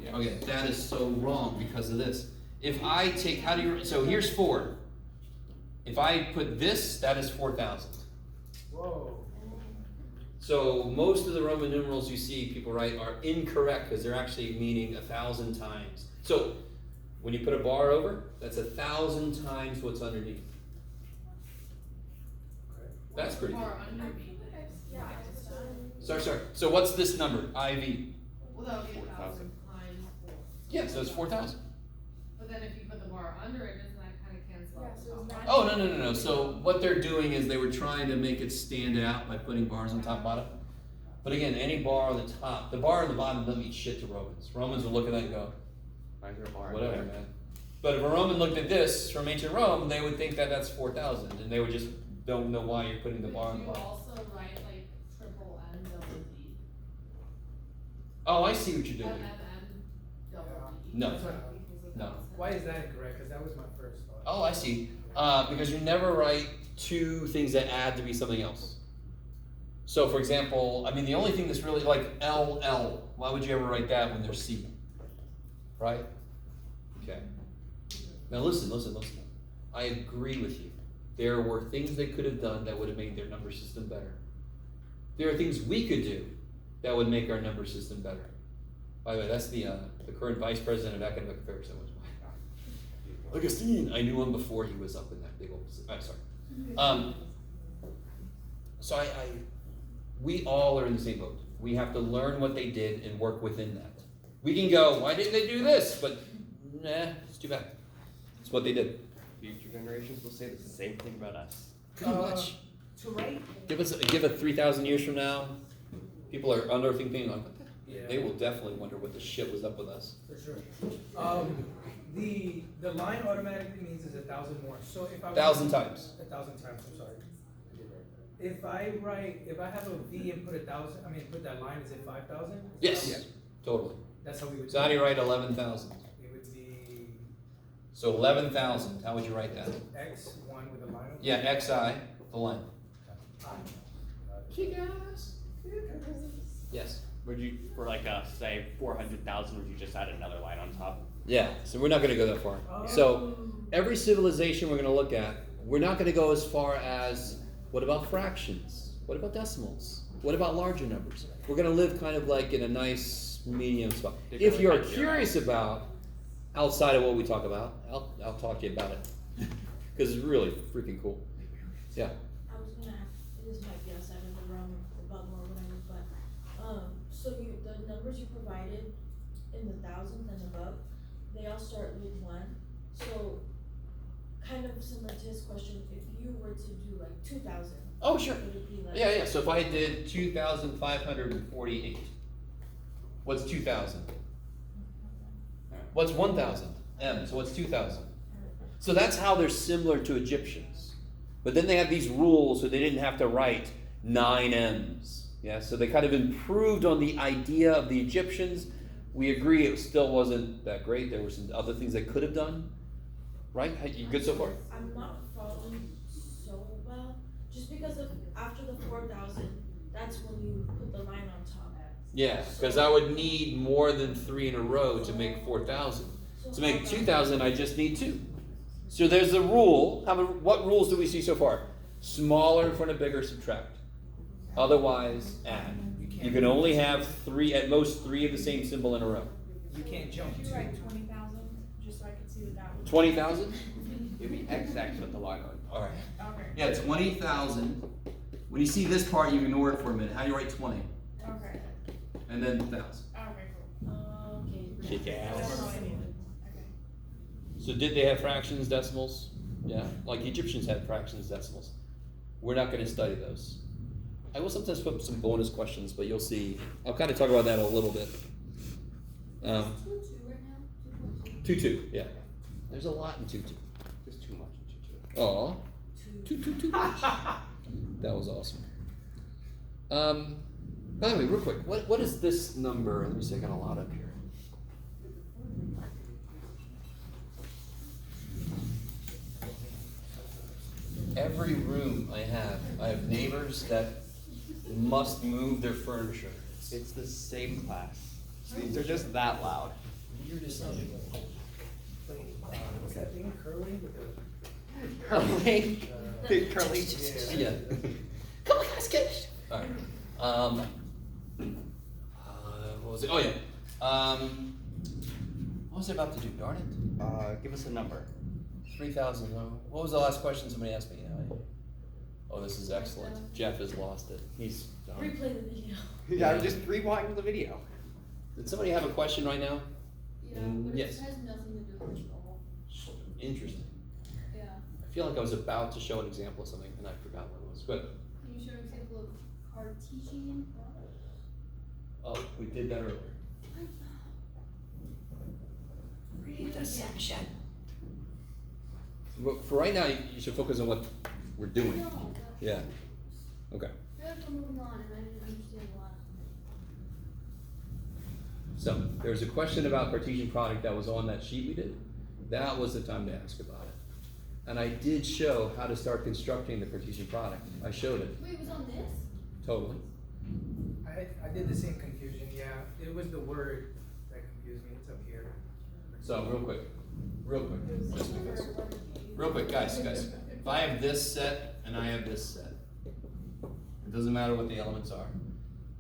Yeah. Okay, that is so wrong because of this. If I take, how do you, so here's 4. If I put this, that is 4,000. Whoa. So most of the Roman numerals you see people write are incorrect because they're actually meaning 1,000 times. So when you put a bar over, that's 1,000 times what's underneath. That's pretty good. Or underneath. Sorry. So what's this number? IV. Well, that would be 4,000. 1,000 times 4. Yeah, so it's 4,000. But then if you put the bar under it, doesn't that kind of cancel out? Yeah, so the it's top? not- Oh, no. So what they're doing is they were trying to make it stand out by putting bars on top and bottom. But again, any bar on the top, the bar on the bottom doesn't mean shit to Romans. Romans will look at that and go, Why is there a bar? whatever, man. But if a Roman looked at this from ancient Rome, they would think that that's 4,000, and they would just don't know why you're putting the bar on the But you bottom. also write like triple N double D. Oh, I see what you're doing. MMN double D. No. Because of No. consonant. Why is that incorrect? Because that was my first thought. Oh, I see. Because you never write 2 things that add to be something else. So, for example, I mean, the only thing that's really like LL. Why would you ever write that when there's C? Right? Okay. Now listen. I agree with you. There were things they could have done that would have made their number system better. There are things we could do that would make our number system better. By the way, that's the current vice president of academic affairs. That was Augustine. I knew him before he was up in that big old. Sorry. So we all are in the same boat. We have to learn what they did and work within that. We can go, why didn't they do this? But nah, it's too bad. It's what they did. Future generations will say the same thing about us. Pretty much. To write. Give it 3,000 years from now. People are unearthing like, what the? Yeah. They will definitely wonder what the shit was up with us. For sure. The line automatically means is 1,000 more. So if I 1,000 times. 1,000 times. I'm sorry. If I have a V and put 1,000, put that line, is it 5,000? Yes. Totally. That's how we would. So how do you write 11,000? It would be So 11,000. How would you write that? X1 with a line. Yeah, XI, the line. Yes. Would you, for like say 400,000, would you just add another line on top? Yeah, so we're not going to go that far. Oh. So every civilization we're going to look at, we're not going to go as far as what about fractions? What about decimals? What about larger numbers? We're going to live kind of like in a nice medium spot. They're If gonna you're like curious about outside of what we talk about, I'll talk to you about it because it's really freaking cool. Yeah. I was gonna ask, this might be outside of the realm of the bubble or whatever, but So the numbers you provided in the thousands and above, they all start with 1. So kind of similar to his question, if you were to do like 2,000. Oh, sure. Would it be like? Yeah. So if I did 2,548, what's 2,000? What's 1,000? M. So what's 2,000? So that's how they're similar to Egyptians. But then they have these rules, so they didn't have to write 9 M's. Yeah. So they kind of improved on the idea of the Egyptians. We agree it still wasn't that great. There were some other things they could have done. Right? You good so far? I'm not following so well, just because of after the 4,000, that's when you put the line on top. Yeah, because I would need more than 3 in a row to make 4,000. To make 2,000, I just need 2. So there's the rule. What rules do we see so far? Smaller in front of bigger, subtract. Otherwise, add. You can only have 3, at most 3 of the same symbol in a row. You can't jump Could you to. write 20,000, just so I could see what that would. 20,000? It'd be XX with the line on. All right. Okay, Yeah, 20,000. When you see this part, you ignore it for a minute. How do you write 20? okay, And then 1,000. okay, cool. Okay. Kick That's ass. all I needed. Okay. So did they have fractions, decimals? Yeah, like Egyptians had fractions, decimals. We're not going to study those. I will sometimes put some bonus questions, but you'll see. I'll kind of talk about that a little bit. 2-2 right now? 2-2, yeah. There's a lot in 2-2. There's too much in 2-2. Aw. 2-2-2. That was awesome. By the way, real quick, what is this number? Let me see, I got a lot up here. Every room I have neighbors that must move their furniture. It's the same class. They're just that loud. Weirdest thing. What's that thing, curling with the? Curly. Curly. Yeah. Come on, guys, get it. All right. What was it? Oh yeah. What was I about to do? Darn it. Give us a number. 3,000. What was the last question somebody asked me? Oh, this is excellent. Jeff has lost it. He's done. Replay the video. Yeah, I'm just rewinding the video. Did somebody have a question right now? Yeah, but Yes. it has nothing to do with all. Interesting. Yeah. I feel like I was about to show an example of something and I forgot what it was. Good. Can you show an example of Cartesian product? Oh, we did that earlier. Read the section. But for right now, you should focus on what we're doing. No, Yeah. Okay. I feel like we're moving on and I didn't understand a lot. So there was a question about Cartesian product that was on that sheet we did. That was the time to ask about it. And I did show how to start constructing the Cartesian product. I showed it. Wait, it was on this? Totally. I did the same confusion, yeah. It was the word that confused me. It's up here. So real quick, guys. If I have this set and I have this set, it doesn't matter what the elements are.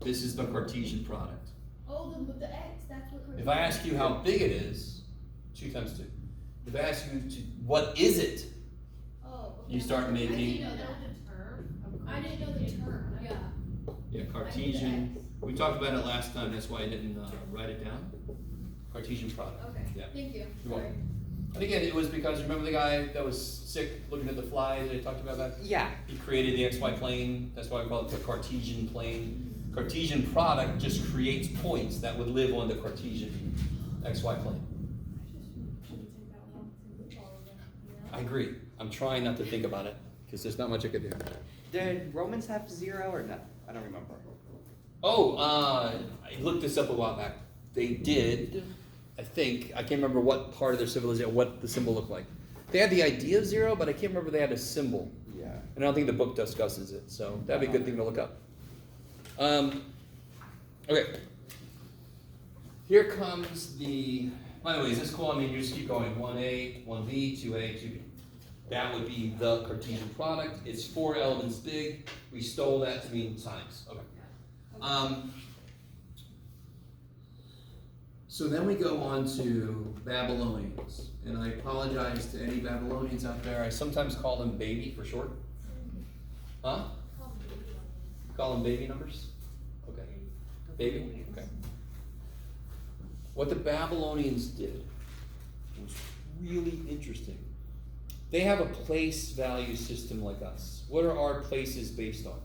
This is the Cartesian product. Oh, with the X, that's what Cartesian. If I ask you how big it is, 2 times 2. If I ask you what is it, Oh, okay. you start I making. didn't know the term. I didn't know the term, yeah. Yeah, Cartesian. We talked about it last time. That's why I didn't write it down. Cartesian product. Okay, Yeah. thank you. You're welcome. Sorry. And again, it was because remember the guy that was sick looking at the flies that I talked about that? Yeah. He created the XY plane. That's why we call it the Cartesian plane. Cartesian product just creates points that would live on the Cartesian XY plane. I agree. I'm trying not to think about it because there's not much I could do. Did Romans have 0 or no? I don't remember. Oh, I looked this up a while back. They did, I think. I can't remember what part of their civilization, what the symbol looked like. They had the idea of 0, but I can't remember they had a symbol. Yeah. And I don't think the book discusses it, so that'd be a good thing to look up. Okay. Here comes the, by the way, is this cool? I mean, you just keep going. 1A, 1B, 2A, 2B. That would be the Cartesian product. It's 4 elements big. We stole that to mean times. Okay. So then we go on to Babylonians. And I apologize to any Babylonians out there. I sometimes call them baby for short. Huh? Call them baby numbers? Okay. Baby? Okay. What the Babylonians did was really interesting. They have a place value system like us. What are our places based on?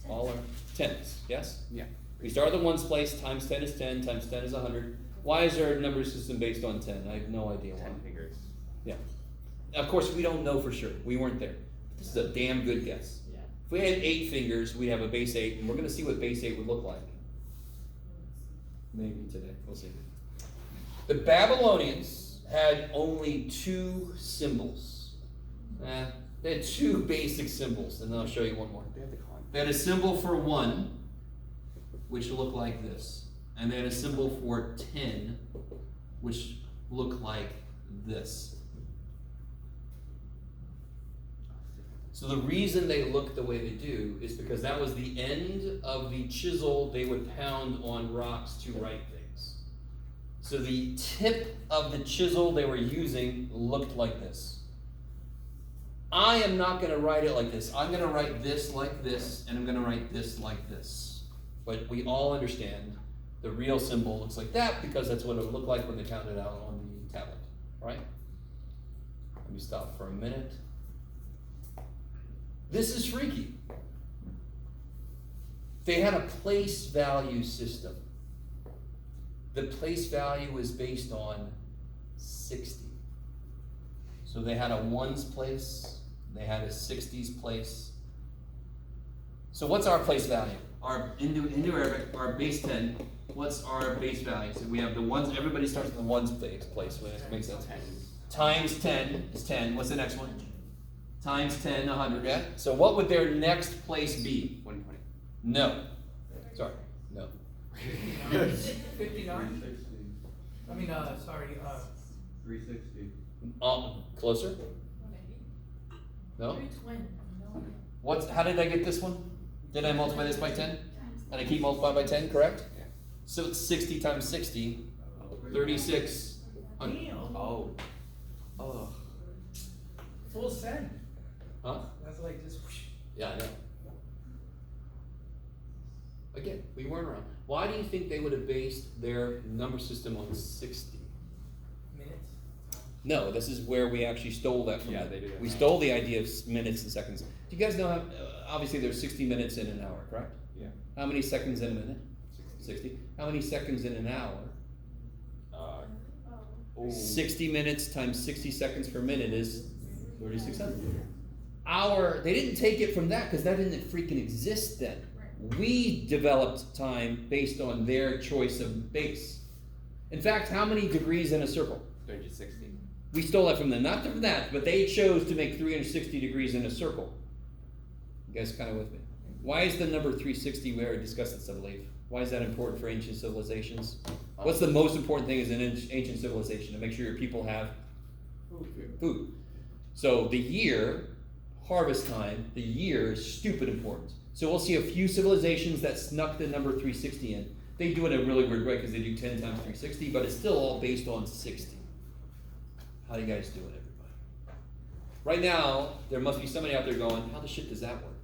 All our tens, yes? Yeah. We start at the ones place, times 10 is 10, times 10 is 100. Why is our number system based on 10? I have no idea why. 10 fingers. Yeah. Of course, we don't know for sure. We weren't there. This is a damn good guess. Yeah. If we had 8 fingers, we'd have a base 8, and we're going to see what base 8 would look like. Maybe today. We'll see. The Babylonians had only 2 symbols. They had 2 basic symbols, and then I'll show you one more. They have the con. They had a symbol for 1, which looked like this. And they had a symbol for 10, which looked like this. So the reason they look the way they do is because that was the end of the chisel they would pound on rocks to write things. So the tip of the chisel they were using looked like this. I am not going to write it like this. I'm going to write this like this, and I'm going to write this like this. But we all understand the real symbol looks like that because that's what it would look like when they pounded it out on the tablet, right? Let me stop for a minute. This is freaky. They had a place value system. The place value was based on 60. So they had a ones place, they had a 60s place. So what's our place value? Our Indo Arabic, our base 10, what's our base value? So we have the ones, everybody starts with the ones place, which makes sense. 10. Times 10 is 10. What's the next one? Times 10, 100, yeah? So what would their next place be? 120. No. Sorry, no. 59? I mean, sorry, 360. Closer? No? 320. No. How did I get this one? Did I multiply this by 10? And I keep multiplying by 10, correct? Yeah. So it's 60 times 60, 36. Damn. Oh. Oh. Full send. Huh? That's like just whoosh. Yeah, I know. Again, we weren't around. Why do you think they would have based their number system on 60? Minutes. No, this is where we actually stole that from Yeah, them. they do that. We stole the idea of minutes and seconds. Do you guys know how, obviously there's 60 minutes in an hour, correct? Yeah. How many seconds in a minute? 60. How many seconds in an hour? Oh. 60 minutes times 60 seconds per minute is 3,600. They didn't take it from that because that didn't freaking exist then. We developed time based on their choice of base. In fact, how many degrees in a circle? 360. We stole that from them, not from that, but they chose to make 360 degrees in a circle. You guys kind of with me? Why is the number 360, we already discussed this, I believe. Why is that important for ancient civilizations? What's the most important thing as an ancient civilization? To make sure your people have food. So the year, harvest time, the year is stupid important. So we'll see a few civilizations that snuck the number 360 in. They do it in a really weird way because they do 10 times 360, but it's still all based on 60. How do you guys do it, everybody? Right now, there must be somebody out there going, how the shit does that work?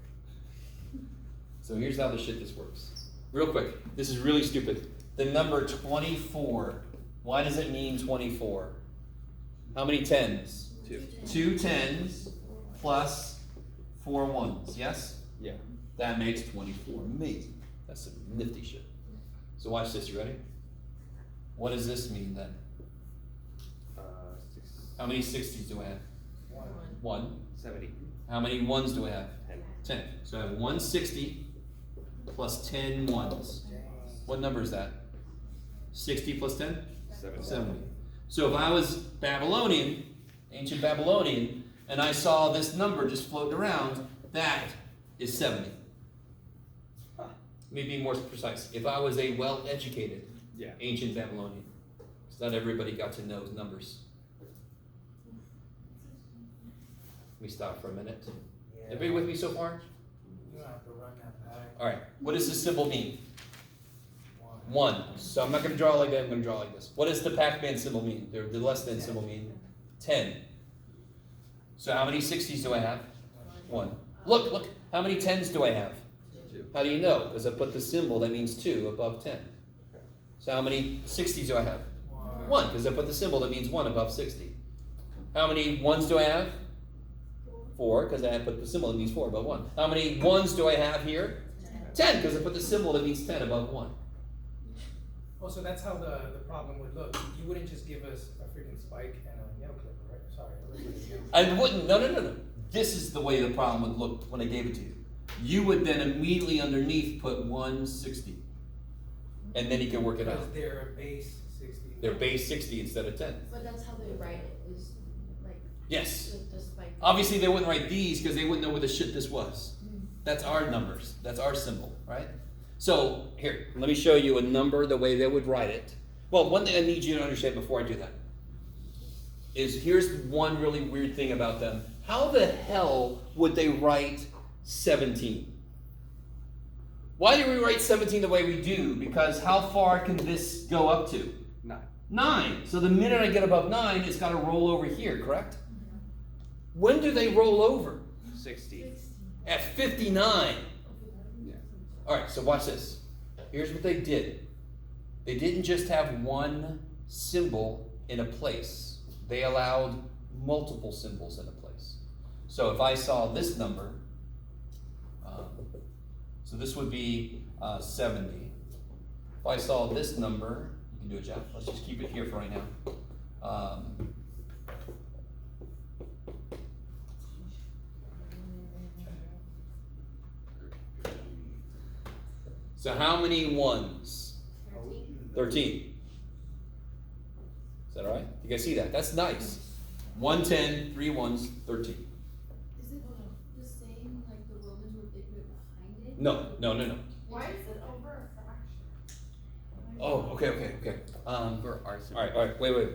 So here's how the shit this works. Real quick, this is really stupid. The number 24, why does it mean 24? How many tens? 2. 2 tens plus 4 ones, yes? Yeah. That makes 24. Amazing. That's some nifty shit. So watch this, you ready? What does this mean then? 6. How many 60s do I have? 1. 70. How many ones do I have? 10. 10. So I have 160 plus 10 ones. What number is that? 60 plus 10? 70. 70. So if I was Babylonian, ancient Babylonian, and I saw this number just floating around, that is 70. Let me be more precise. If I was a well-educated Yeah. ancient Babylonian, because not everybody got to know numbers. Let me stop for a minute. Yeah. Everybody with me so far? You have to run that back. All right. What does this symbol mean? 1. 1. So I'm not going to draw like that. I'm going to draw like this. What does the Pac-Man symbol mean? The less than symbol mean? 10. So how many 60s do I have? 1. Look. How many 10s do I have? 2. How do you know? Because I put the symbol that means 2 above 10. So how many 60s do I have? 1, because I put the symbol that means 1 above 60. How many 1s do I have? 4, because I put the symbol that means 4 above 1. How many 1s do I have here? 10, because I put the symbol that means 10 above 1. Oh, so that's how the problem would look. You wouldn't just give us a freaking spike and a nail clipper, right? Sorry. I wouldn't, no. This is the way the problem would look when I gave it to you. You would then immediately underneath put 160. And then you can work it out. Because they're base 60. They're base 60 instead of 10. But that's how they write it, is like Yes. the spike. Obviously they wouldn't write these because they wouldn't know where the shit this was. That's our numbers. That's our symbol, right? So here, let me show you a number the way they would write it. Well, one thing I need you to understand before I do that is here's one really weird thing about them. How the hell would they write 17? Why do we write 17 the way we do? Because how far can this go up to? 9. So the minute I get above 9, it's got to roll over here, correct? When do they roll over? 60. At 59. All right, so watch this. Here's what they did. They didn't just have one symbol in a place. They allowed multiple symbols in a place. So if I saw this number, so this would be 70. If I saw this number, you can do it, Jeff. Let's just keep it here for right now. So how many 1s? 13. Is that all right? You guys see that? That's nice. 110, 3 1s, 13. Is it the same like the Romans would they put behind it? No. Why is it over a fraction? Oh, okay. For our All right, wait.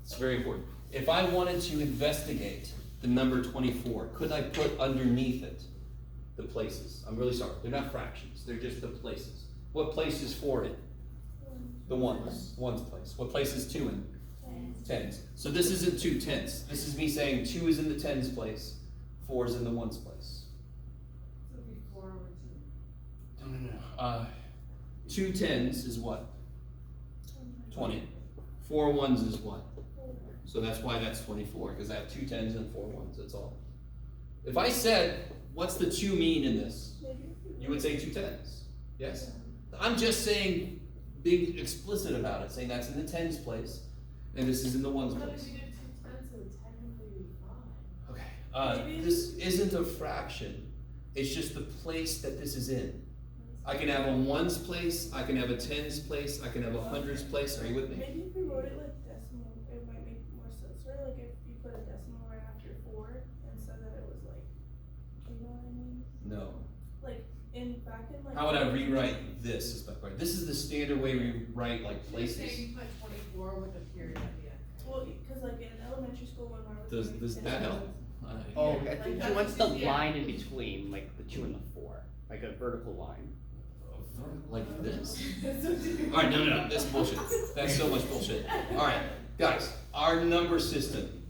It's very important. If I wanted to investigate the number 24, could I put underneath it the places? I'm really sorry. They're not fractions. They're just the places. What place is 4 in? The 1's. 1's place. What place is 2 in? 10's. So this isn't 2 tenths. This is me saying 2 is in the 10's place, 4 is in the 1's place. So before or two. No. 2 10's is what? 20. 4 1's is what? So that's why that's 24, because I have 2 10's and 4 1's, that's all. If I said, what's the 2 mean in this? You would say 2 10's. Yes? I'm just saying, being explicit about it, saying that's in the 10's place, and this is in the 1's But place. if you did 2 tenths, it would technically be 5. Okay. This isn't a fraction. It's just the place that this is in. I can have a 1's place, I can have a 10's place, I can have a 100's place. Are you with me? Maybe if we wrote it like decimal, it might make more sense, right? Like if you put a decimal right after 4 and said that it was like, you know what I mean? No. Like back in like. How would I rewrite this? Is my question. This is the standard way we write like You're places. saying you put 24 with a period at the end. Well, because like in elementary school when I was. Does that help? Oh, Yeah, I like think that's she wants what the she- yeah. line in between, like the 2 and the 4, like a vertical line. Like this? Alright, no. That's bullshit. That's so much bullshit. Alright, guys, our number system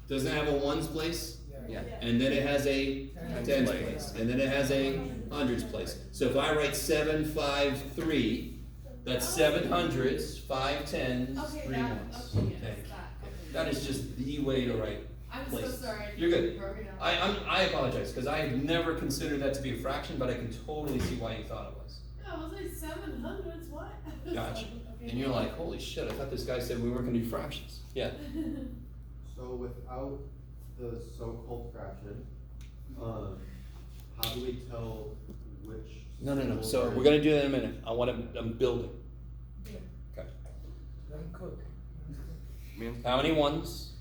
doesn't have a 1's place, Yeah. and then it has a 10's place, and then it has a 100's place. So if I write 7, 5, 3, that's 7 100's, 5 10's, Okay, 3 that, 1's. okay, yes, Okay. that, okay. That is just the way to write. I'm places. so sorry. You're good. Broke it down. I apologize, because I have never considered that to be a fraction, but I can totally see why you thought it was. Yeah, I was like 700s, what? Gotcha. Okay. And you're like, holy shit, I thought this guy said we weren't gonna do fractions. Yeah. So without the so-called fraction, how do we tell which? No. symbols So are- we're gonna do that in a minute. I'm building. Okay. Let them cook. How many 1's?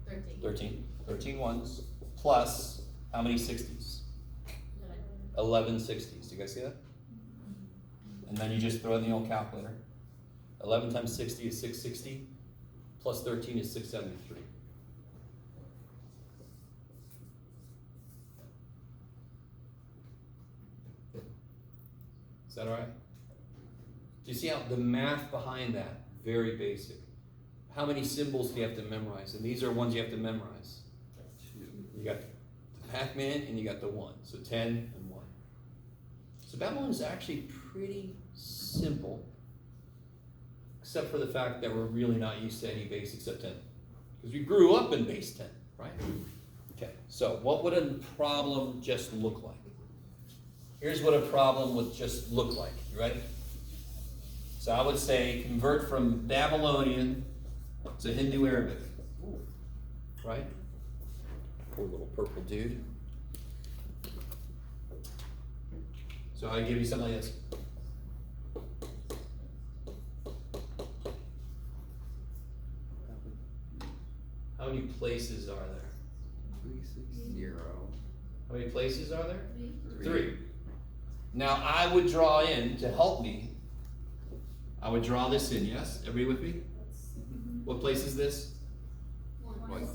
13. 13. 13 1's. Plus, how many 60's? 11 60's. Do you guys see that? And then you just throw in the old calculator. 11 times 60 is 660. Plus 13 is 673. Is that all right? Do you see how the math behind that? Very basic. How many symbols do you have to memorize? And these are ones you have to memorize. You got the Pac-Man and you got the 1. So 10 and 1. So Babylon is actually pretty simple. except for the fact that we're really not used to any base except 10. Because we grew up in base 10, right? Okay, so what would a problem just look like? Here's what a problem would just look like. You ready? So I would say convert from Babylonian to Hindu Arabic. Right? Poor little purple dude. So I give you something like this. How many places are there? 360. How many places are there? Three. 3. Now I would draw in, to help me, I would draw this in, yes? Everybody with me? What place is this? One.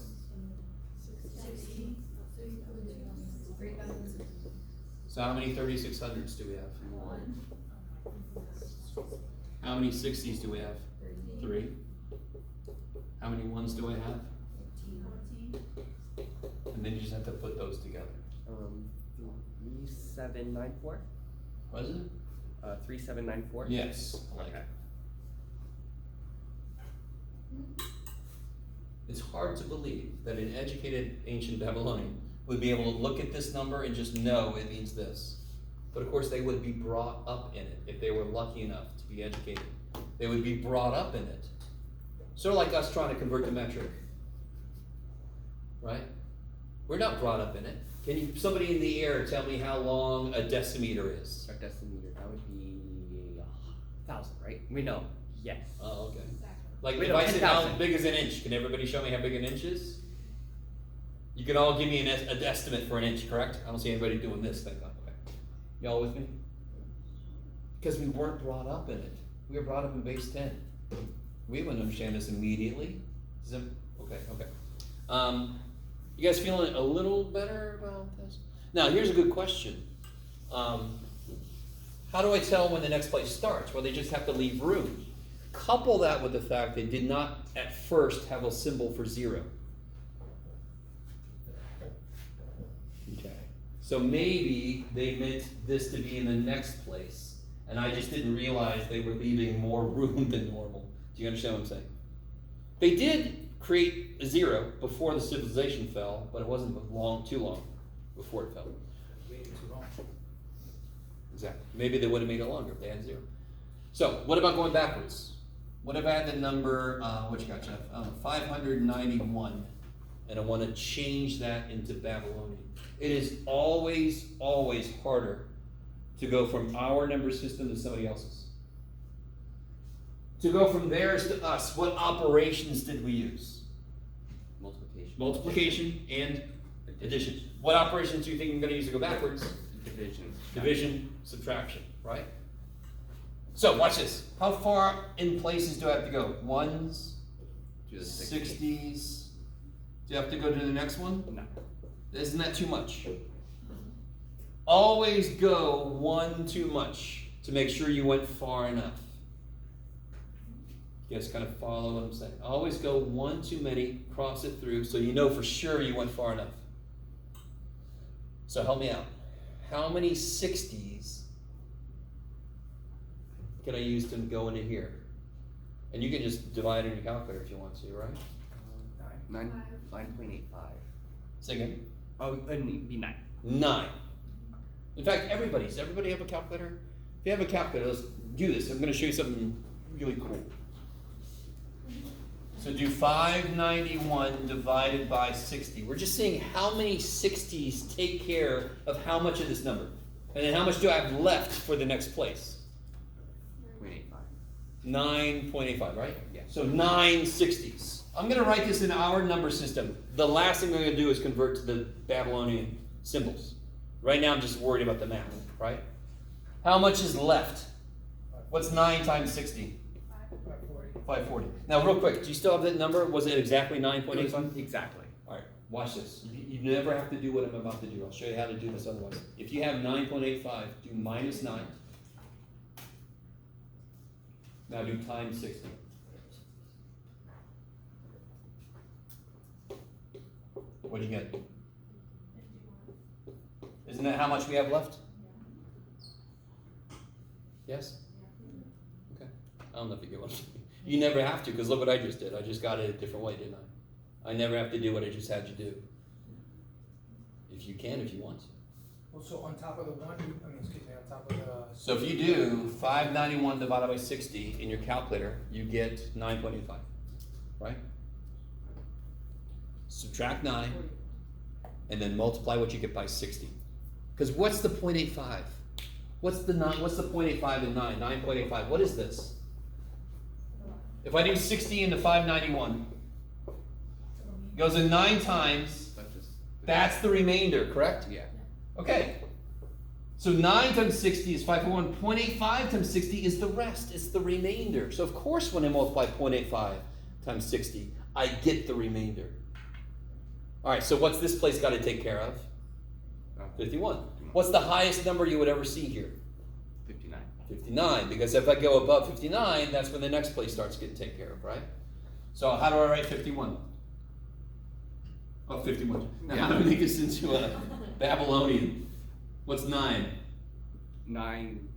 16. So how many 3600s do we have? One. How many 60s do we have? 3. How many 1s do I have? 14. And then you just have to put those together. 3794. What is it? 3794. Yes. I like Okay. it. It's hard to believe that an educated ancient Babylonian would be able to look at this number and just know it means this. But of course they would be brought up in it if they were lucky enough to be educated. They would be brought up in it. Sort of like us trying to convert to metric. Right? We're not brought up in it. Can you, somebody in the air, tell me how long a decimeter is? Our decimeter, that would be 1,000, right? We know. Yes. Oh, okay. Like Wait, if no, I said how 10,000. big is an inch, can everybody show me how big an inch is? You can all give me an estimate for an inch, correct? I don't see anybody doing this thing. Okay. Y'all with me? Because we weren't brought up in it. We were brought up in base 10. We wouldn't understand this immediately. Okay. You guys feeling a little better about this? Now, here's a good question. How do I tell when the next place starts? Well, they just have to leave room. Couple that with the fact they did not at first have a symbol for 0. Okay. So maybe they meant this to be in the next place, and I just didn't realize they were leaving more room than normal. Do you understand what I'm saying? They did create a 0 before the civilization fell, but it wasn't too long before it fell. Waiting too long. Exactly. Maybe they would have made it longer if they had 0. So, what about going backwards? What if I had the number, what you got, Jeff? 591, and I want to change that into Babylonian. It is always, always harder to go from our number system to somebody else's. To go from theirs to us, what operations did we use? Multiplication. Multiplication and addition. What operations do you think I'm going to use to go backwards? Division. Division, subtraction, right? So, watch this. How far in places do I have to go? 1s, Do the 60s. Do you have to go to the next one? No. Isn't that too much? Always go 1 too much to make sure you went far enough. You guys kind of follow what I'm saying? Always go 1 too many, cross it through, so you know for sure you went far enough. So help me out. How many 60s can I use to go into here? And you can just divide in your calculator if you want to, right? 9.85. Say again. Oh, it'd be 9. 9. In fact, everybody have a calculator? If you have a calculator, let's do this. I'm going to show you something really cool. So do 591 divided by 60. We're just seeing how many 60s take care of how much of this number. And then how much do I have left for the next place? 0.85. 9.85, right? Yeah. So 9 60s. I'm going to write this in our number system. The last thing I'm going to do is convert to the Babylonian symbols. Right now I'm just worried about the math, right? How much is left? What's 9 times 60? 540. Now, real quick, do you still have that number? Was it exactly 9.85? Exactly. All right, watch this. You never have to do what I'm about to do. I'll show you how to do this otherwise. If you have 9.85, do minus 9. Now do times 60. What do you get? Isn't that how much we have left? Yes? Okay. I don't know if you get one. You never have to, because look what I just did. I just got it a different way, didn't I? I never have to do what I just had you do. If you can, if you want to. Well, so on top of the one, excuse me, on top of the. So if you do 591 divided by 60 in your calculator, you get 9.85, right? Subtract 9, and then multiply what you get by 60. Because what's the 0.85? What's the 0.85 in 9? 9.85. What is this? If I do 60 into 591, it goes in 9 times. That's the remainder, correct? Yeah. Okay. So 9 times 60 is 541. 0.85 times 60 is the rest. It's the remainder. So of course when I multiply 0.85 times 60, I get the remainder. All right, so what's this place got to take care of? 51. What's the highest number you would ever see here? 59. 59, because if I go above 59, that's when the next place starts getting taken care of, right? So how do I write 51? Oh, 51. Now how do we make this into a Babylonian? What's 9? 9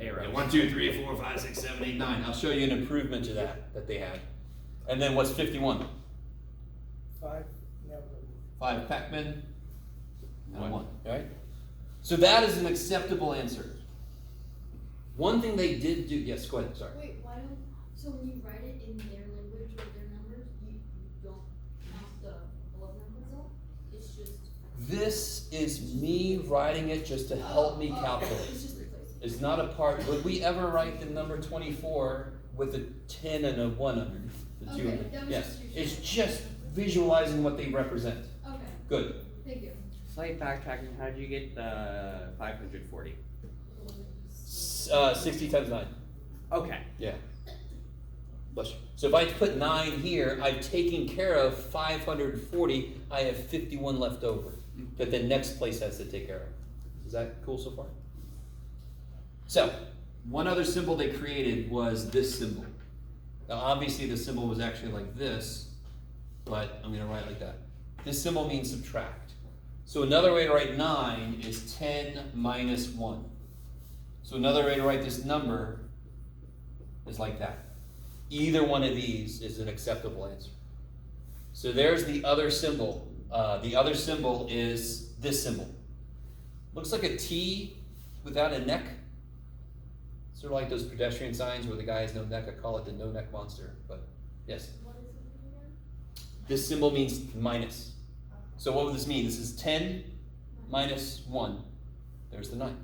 arrows. 1, 2, 3, 4, 5, 6, 7, 8, 9. I'll show you an improvement to that they had. And then what's 51? 5. 5 Pac-Man and 1, right? So that is an acceptable answer. One thing they did do, yes, go ahead, sorry. Wait, why don't, so when you write it in their language with their numbers, you don't count the above numbers up? It's just. This is me writing it just to help me calculate. It's just replacing. It's not a part, would we ever write the number 24 with a 10 and a 1 underneath? The two Okay, underneath? that was Yes, just your it's show. just visualizing what they represent. Okay, Good. thank you. Slight backtracking. How did you get the 540? 60 times 9. Okay. Yeah. Bless you. So if I put 9 here, I've taken care of 540. I have 51 left over that the next place has to take care of. Is that cool so far? So, one other symbol they created was this symbol. Now, obviously, the symbol was actually like this, but I'm going to write it like that. This symbol means subtract. So another way to write 9 is 10 minus 1. So another way to write this number is like that. Either one of these is an acceptable answer. So there's the other symbol. The other symbol is this symbol. Looks like a T without a neck. Sort of like those pedestrian signs where the guy has no neck. I call it the no neck monster. But yes. What is it again? This symbol means minus. So what would this mean? This is 10 minus 1. There's the 9.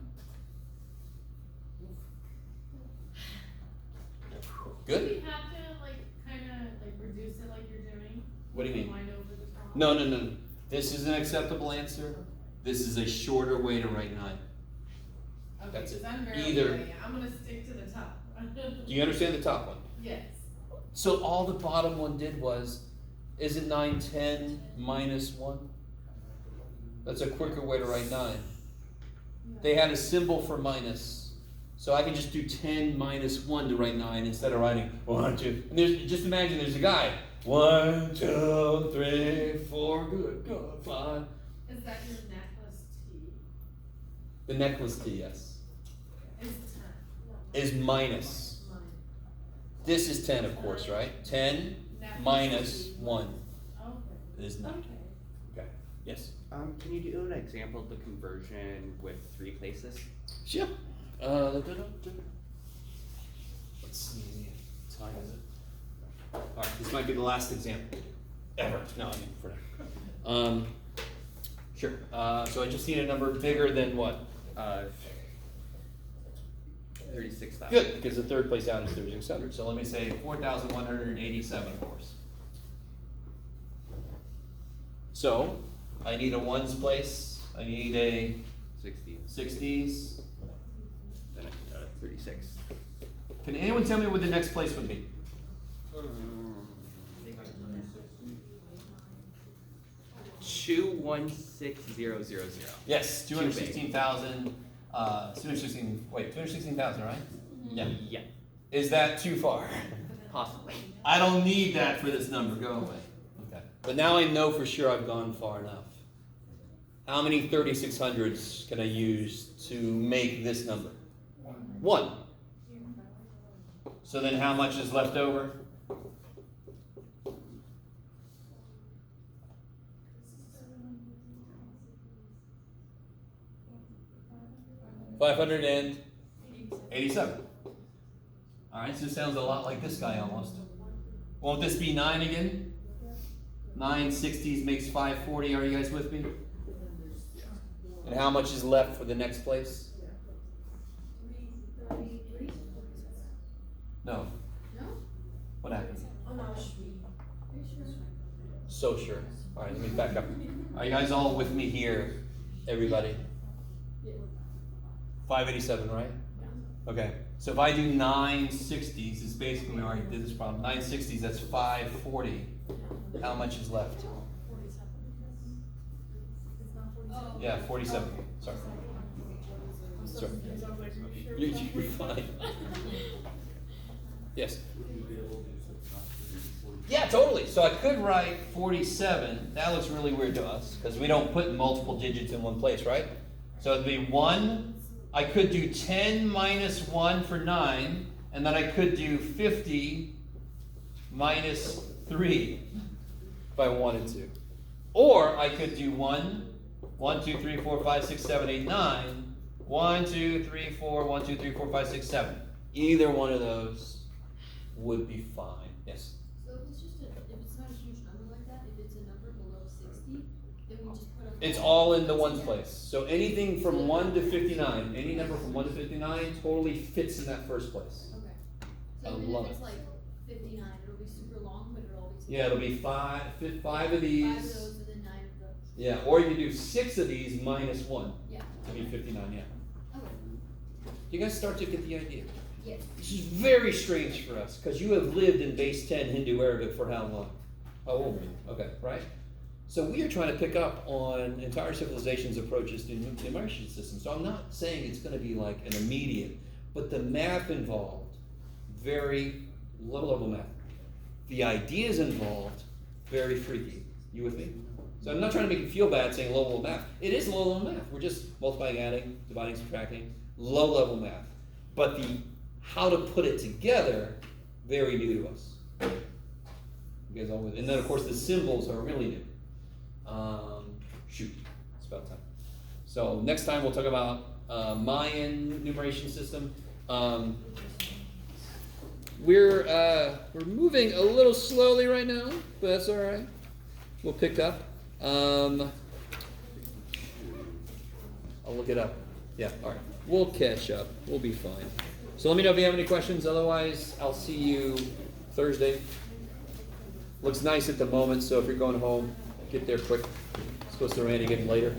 Do Good? we have to kinda reduce it like you're doing? What do you mean? Line over the top? No. This is an acceptable answer. This is a shorter way to write 9. Okay, That's it. 'cause I'm barely Either- doing it. I'm gonna stick to the top. Do you understand the top one? Yes. So all the bottom one did was, isn't 9 10 minus 1? That's a quicker way to write 9. They had a symbol for minus. So I can just do 10 minus 1 to write 9 instead of writing 1, 2. And just imagine there's a guy. 1, 2, 3, 4, good, 5. Is that your necklace T? The necklace T, yes, Is 10. is minus. Mine. This is 10, of course, right? 10 Necklace minus T. 1 Okay. is 9. Okay. Okay, yes? Can you do an example of the conversion with 3 places? Sure. Let's see. What time is it? Alright, this might be the last example. Ever. No, I mean, for now. Sure. So I just need a number bigger than what? 36,000. Good, because the third place out is 3,600. So let me say 4,187, of course. So I need a ones place. I need a 60. 60s. Then 36. Can anyone tell me what the next place would be? 216000. Yes, 216,000. 216,000, right? Yeah. Yeah. Is that too far? Possibly. I don't need that for this number. Go away. Okay. But now I know for sure I've gone far enough. How many 3600s can I use to make this number? 1. So then how much is left over? $587. All right, so it sounds a lot like this guy almost. Won't this be 9 again? 9 60s makes 540. Are you guys with me? And how much is left for the next place? No. No? What happened? Oh, no. So sure. All right, let me back up. Are you guys all with me here, everybody? 587, right? Okay. So if I do 9 60s, it's basically, we already did this problem. 9 60s, that's 540. How much is left? Yeah, 47. Sorry. Sorry. You're fine. Yes. Yeah, totally. So I could write 47. That looks really weird to us because we don't put multiple digits in one place, right? So it'd be 1. I could do 10 minus 1 for 9, and then I could do 50 minus 3 if I wanted to. Or I could do 1, 2, 3, 4, 5, 6, 7, 8, 9. 1, 2, 3, 4, 1, 2, 3, 4, 5, 6, 7. Either one of those would be fine. Yes? So if it's just if it's not a huge number like that, if it's a number below 60, then we just put a. It's all in the one place. So anything from 1 to 59, any number from 1 to 59 totally fits in that first place. Okay. I So even love if it's it. like 59, it'll be super long, but it'll always be. Yeah, it'll be five of 5 of these. those and then 9 of those. Yeah, or you do 6 of these minus 1 Yeah. to be 59, yeah. Okay. You guys start to get the idea. Yes. This is very strange for us, because you have lived in base 10 Hindu Arabic for how long? How old are you? Okay, right? So we are trying to pick up on entire civilization's approaches to numeration systems. So I'm not saying it's going to be like an immediate, but the math involved, very low level math. The ideas involved, very freaky. You with me? So I'm not trying to make you feel bad saying low level math. It is low level math. We're just multiplying, adding, dividing, subtracting. Low level math. But the how to put it together, very new to us. You guys all with? And then of course the symbols are really new. Shoot, it's about time. So next time we'll talk about Mayan numeration system. We're moving a little slowly right now, but that's all right. We'll pick up. I'll look it up. Yeah, all right. We'll catch up. We'll be fine. So let me know if you have any questions. Otherwise, I'll see you Thursday. Looks nice at the moment, so if you're going home, get there quick. It's supposed to rain again later.